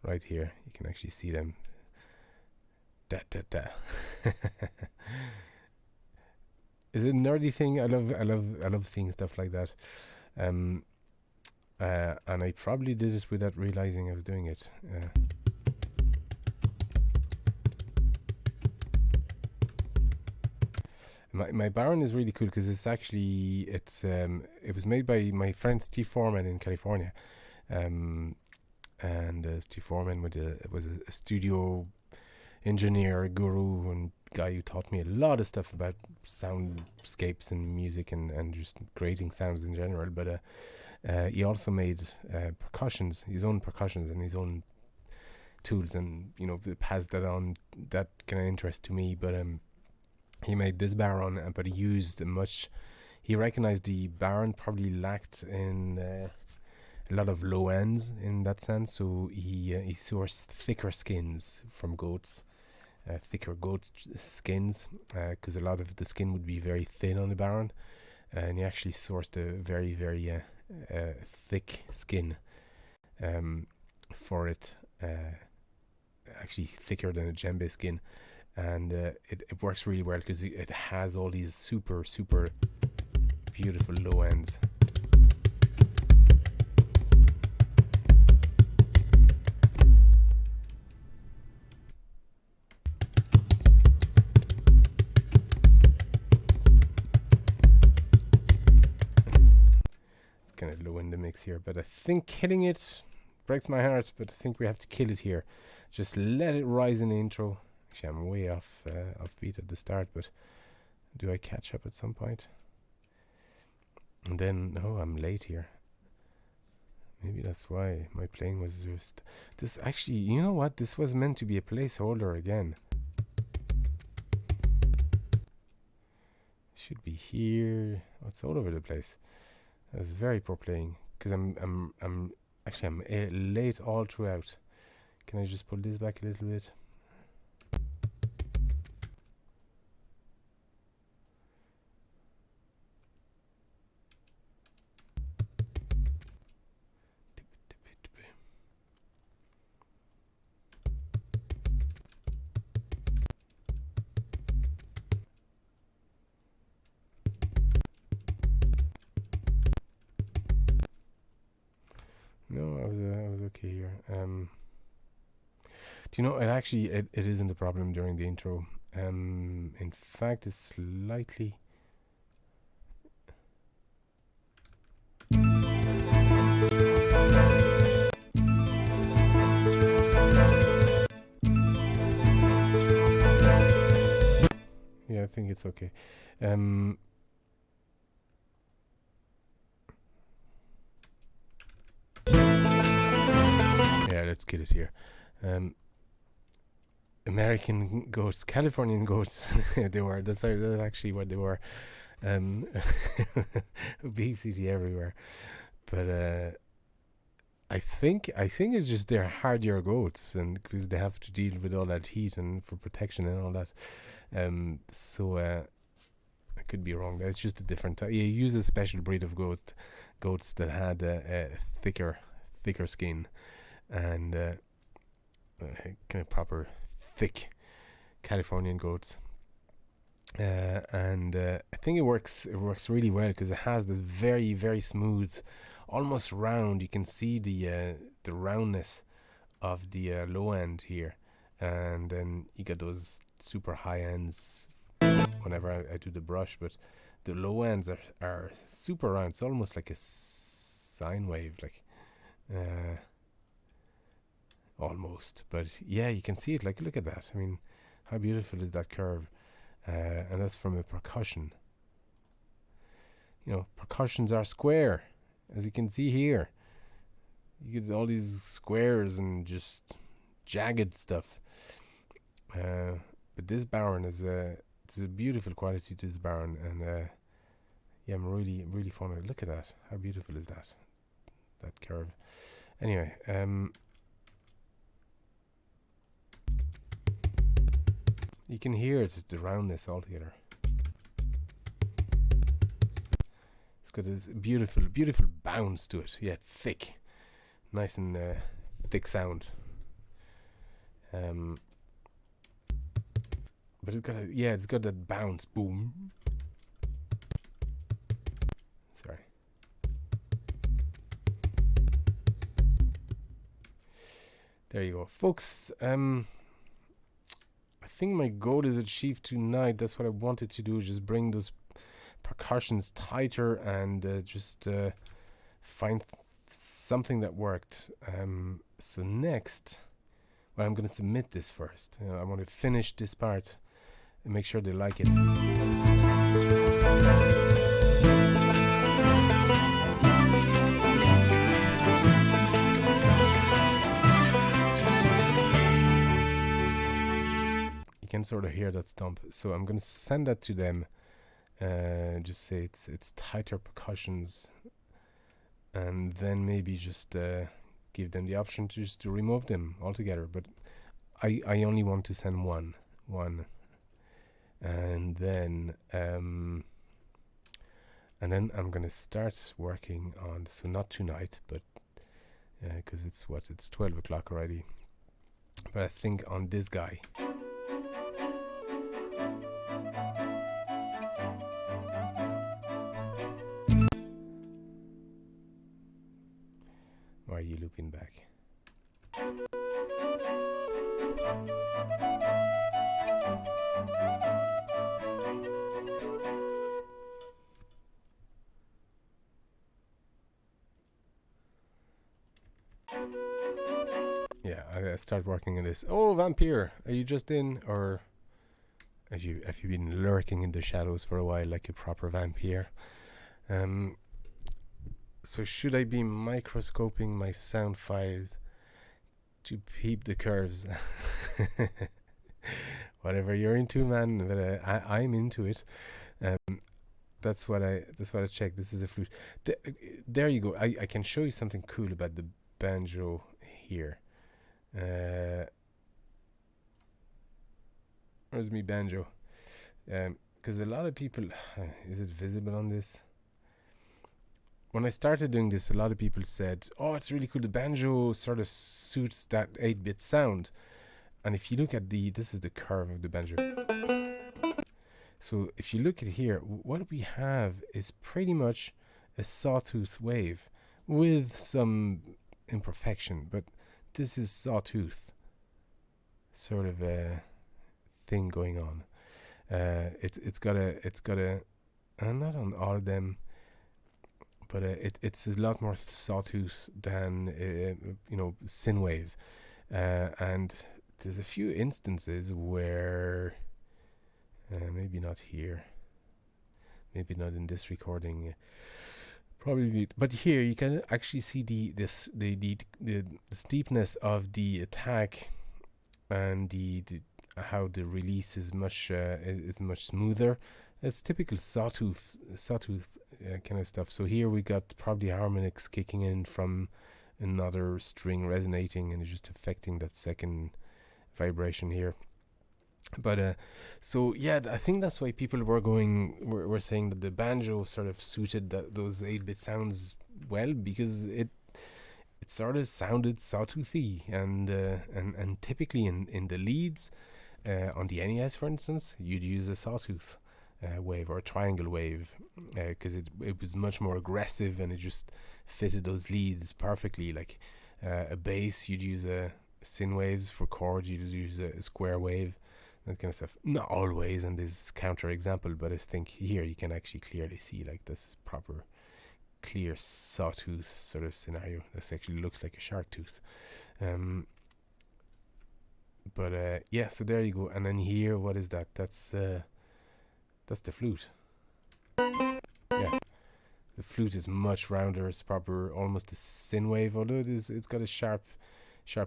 Right here, you can actually see them. Da da da. Is it a nerdy thing? I love seeing stuff like that. And I probably did it without realizing I was doing it. My Baron is really cool because it was made by my friend Steve Foreman in California. And Steve Foreman was a studio engineer, guru, and guy who taught me a lot of stuff about soundscapes and music and just creating sounds in general. But he also made percussions, his own percussions and his own tools, and passed that on. That kind of interest to me. But he made this Baron, but he recognized the Baron probably lacked in a lot of low ends in that sense, so he sourced thicker skins from goats, thicker goat skins, because a lot of the skin would be very thin on the Baron, and he actually sourced a very, very thick skin for it, actually thicker than a djembe skin, and it works really well because it has all these super, super beautiful low ends. Kind of low in the mix here, but I think killing it breaks my heart, but I think we have to kill it here. Just let it rise in the intro. Actually, I'm way off beat at the start, but do I catch up at some point? And then, no, I'm late here. Maybe that's why my playing was just this. Actually, you know what? This was meant to be a placeholder again. Should be here. Oh, it's all over the place. That was very poor playing because I'm late all throughout. Can I just pull this back a little bit? No, I was okay here. Do you know, it isn't a problem during the intro. In fact, it's slightly... Yeah, I think it's okay. Yeah, let's kill it here. American goats, Californian goats. They were. That's actually what they were. Obesity everywhere. But I think it's just they're hardier goats, and because they have to deal with all that heat and for protection and all that. So could be wrong. It's just a different type. You use a special breed of goats that had a thicker skin and kind of proper thick Californian goats. And I think it works really well because it has this very, very smooth, almost round. You can see the roundness of the low end here, and then you get those super high ends whenever I do the brush, but the low ends are super round. It's almost like a sine wave, like almost. But yeah, you can see it. Like, look at that. I mean, how beautiful is that curve? And that's from a percussion. You know, percussions are square, as you can see here. You get all these squares and just jagged stuff. But this Baron is there's a beautiful quality to this Baron, and yeah, I'm really fond of it. Look at that. How beautiful is that? That curve. Anyway, you can hear it, the roundness altogether. It's got this beautiful bounce to it. Yeah, thick, nice and thick sound. But it's got that bounce, boom. Sorry. There you go, folks. I think my goal is achieved tonight. That's what I wanted to do, just bring those percussions tighter and just find something that worked. So next, well, I'm going to submit this first. I want to finish this part and make sure they like it. Can sort of hear that stomp, so I'm gonna send that to them. Just say it's tighter percussions, and then maybe just give them the option to remove them altogether. But I only want to send one, and then I'm gonna start working on. So not tonight, but because it's 12 o'clock already. But I think on this guy. Why are you looping back? Yeah, I start working on this. Oh, Vampire, are you just in, or have you been lurking in the shadows for a while like a proper Vampire? So should I be microscoping my sound files to peep the curves? Whatever you're into, man, but I'm into it. That's what I check. This is a flute. There you go. I can show you something cool about the banjo here. Where's me banjo? Because a lot of people, is it visible on this? When I started doing this, a lot of people said, "Oh, it's really cool. The banjo sort of suits that 8-bit sound." And if you look at this is the curve of the banjo. So if you look at here, what we have is pretty much a sawtooth wave with some imperfection, but this is sawtooth sort of a thing going on. It's got a not on all of them, but it's a lot more sawtooth than syn waves, and there's a few instances where maybe not here, maybe not in this recording, probably, but here you can actually see the steepness of the attack and the how the release is much smoother. It's typical sawtooth kind of stuff. So here we got probably harmonics kicking in from another string resonating and just affecting that second vibration here. But so yeah, I think that's why people were saying that the banjo sort of suited those 8-bit sounds well, because it sort of sounded sawtoothy, and typically in the leads on the NES, for instance, you'd use a sawtooth wave or a triangle wave, because it was much more aggressive and it just fitted those leads perfectly. Like a bass, you'd use a sin waves. For chords, you'd use a square wave, that kind of stuff. Not always, and this counter example, but I think here you can actually clearly see like this proper clear sawtooth sort of scenario. This actually looks like a shark tooth. But yeah, so there you go. And then here, what is that? That's the flute. Yeah, the flute is much rounder. It's proper, almost a sin wave, although it's got a sharp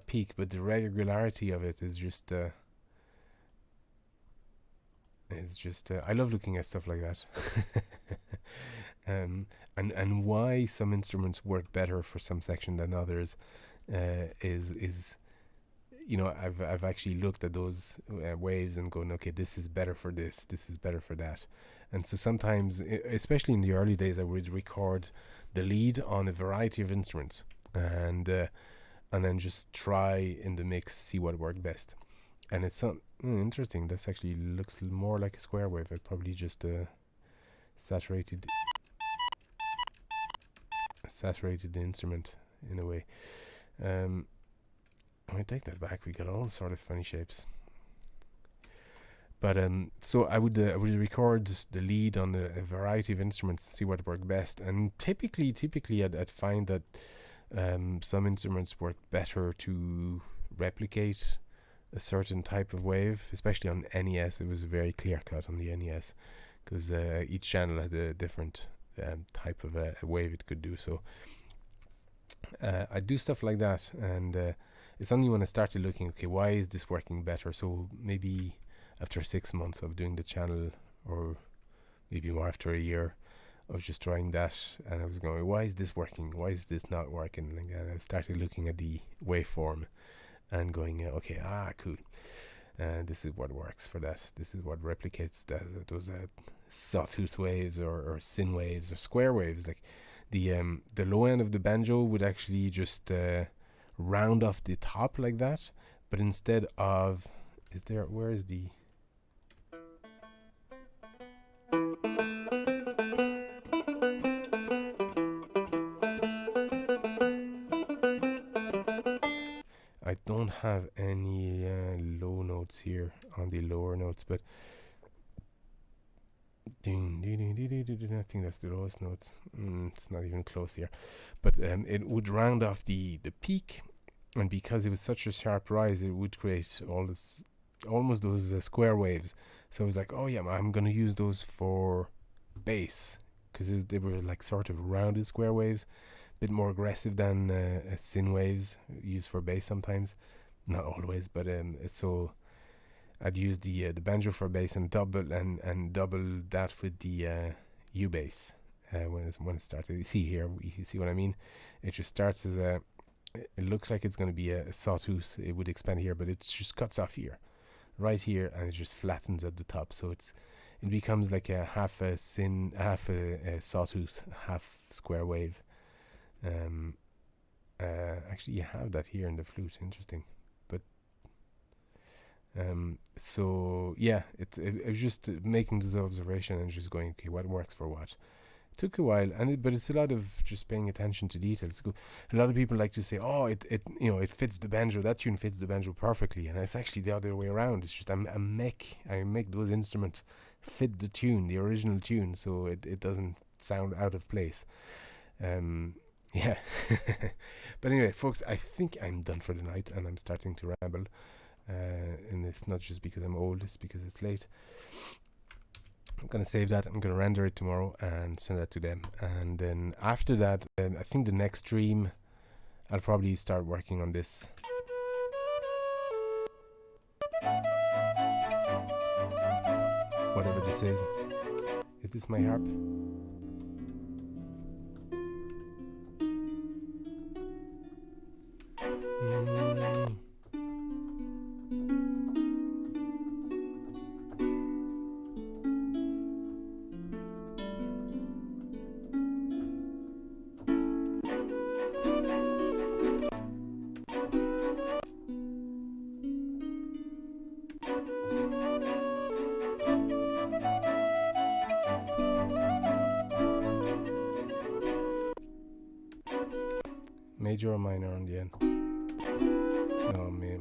peak, but the regularity of it is just I love looking at stuff like that. And why some instruments work better for some section than others is I've actually looked at those waves and going, okay, this is better for this is better for that. And so sometimes, especially in the early days, I would record the lead on a variety of instruments, and then just try in the mix, see what worked best. And it's not interesting. This actually looks more like a square wave. I probably just saturated the instrument in a way. I take that back. We got all sort of funny shapes. But so I would record the lead on a variety of instruments and see what worked best. And typically, I'd find that some instruments work better to replicate a certain type of wave, especially on NES. It was very clear cut on the NES, because each channel had a different type of a wave it could do. So I do stuff like that, and it's only when I started looking, okay, why is this working better? So maybe after 6 months of doing the channel, or maybe more after a year of just trying that, and I was going, why is this working? Why is this not working? And I started looking at the waveform and going, okay, cool. This is what works for that. This is what replicates those sawtooth waves, or sin waves, or square waves. Like the low end of the banjo would actually just round off the top like that, but instead of, where is the I don't have any low notes here on the lower notes, but I think that's the lowest notes. It's not even close here, but it would round off the peak, and because it was such a sharp rise, it would create almost those square waves. So I was like, oh yeah, I'm gonna use those for bass, because they were like sort of rounded square waves, a bit more aggressive than sin waves used for bass sometimes, not always, but so I'd use the banjo for bass, and double that with the U bass when it started. You see here, you see what I mean? It just starts as it looks like it's going to be a sawtooth. It would expand here, but it just cuts off here, right here, and it just flattens at the top. So it becomes like a half a sawtooth, half square wave. Actually, you have that here in the flute. Interesting, but so yeah, it was just making this observation and just going, okay, what works for what. It took a while, but it's a lot of just paying attention to details. A lot of people like to say, oh, it fits the banjo. That tune fits the banjo perfectly, and it's actually the other way around. It's just I make those instruments fit the tune, the original tune, so it doesn't sound out of place. Yeah. But anyway, folks, I think I'm done for the night, and I'm starting to ramble. And it's not just because I'm old, it's because it's late. I'm going to save that. I'm going to render it tomorrow and send that to them. And then after that, I think the next stream, I'll probably start working on this. Whatever this is. Is this my harp? major or minor on the end? No, me.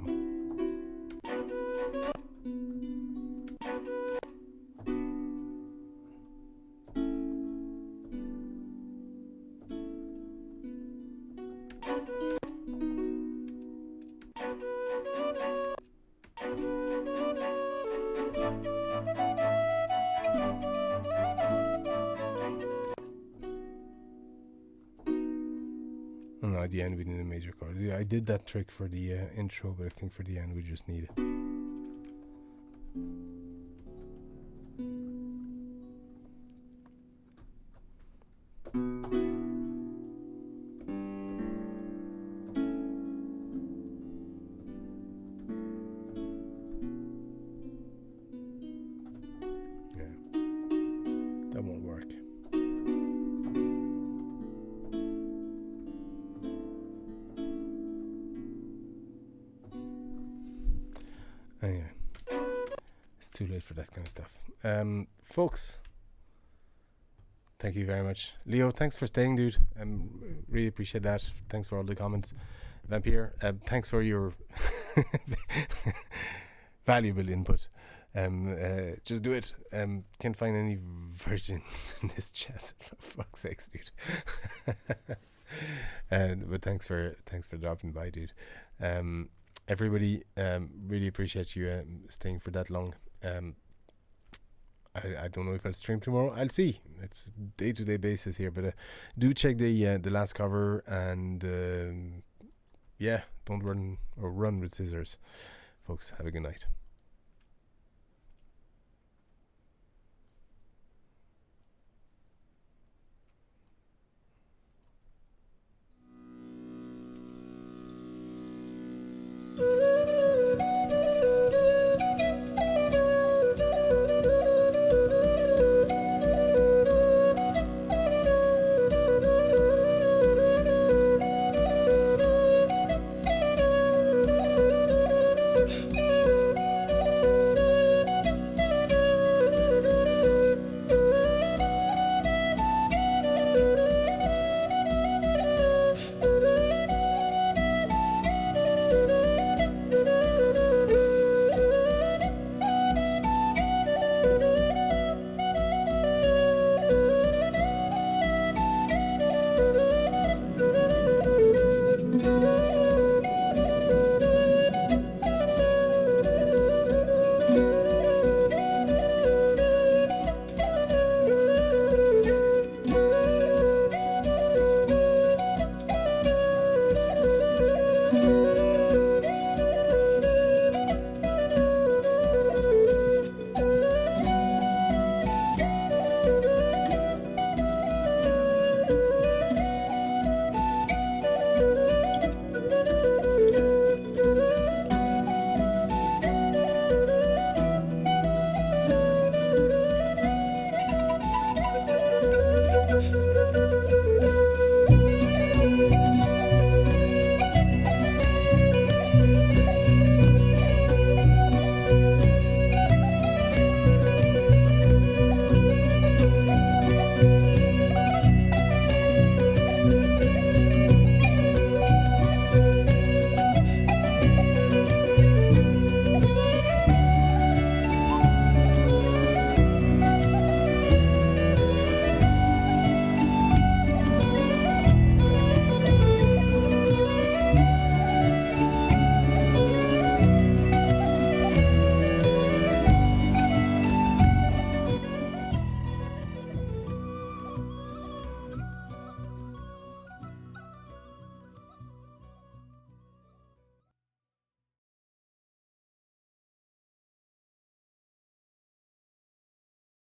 Oh, no, at the end we need a major chord. Yeah, I did that trick for the intro, but I think for the end we just need it. That won't work. Anyway, it's too late for that kind of stuff. Folks, thank you very much. Leo, thanks for staying, dude. Really appreciate that. Thanks for all the comments. Vampire, thanks for your valuable input. Just do it. Can't find any virgins in this chat. For fuck's sakes, dude. But thanks for dropping by, dude. Everybody, really appreciate you staying for that long. I don't know if I'll stream tomorrow. I'll see. It's day-to-day basis here, but do check the last cover, and yeah, don't run with scissors, folks. Have a good night.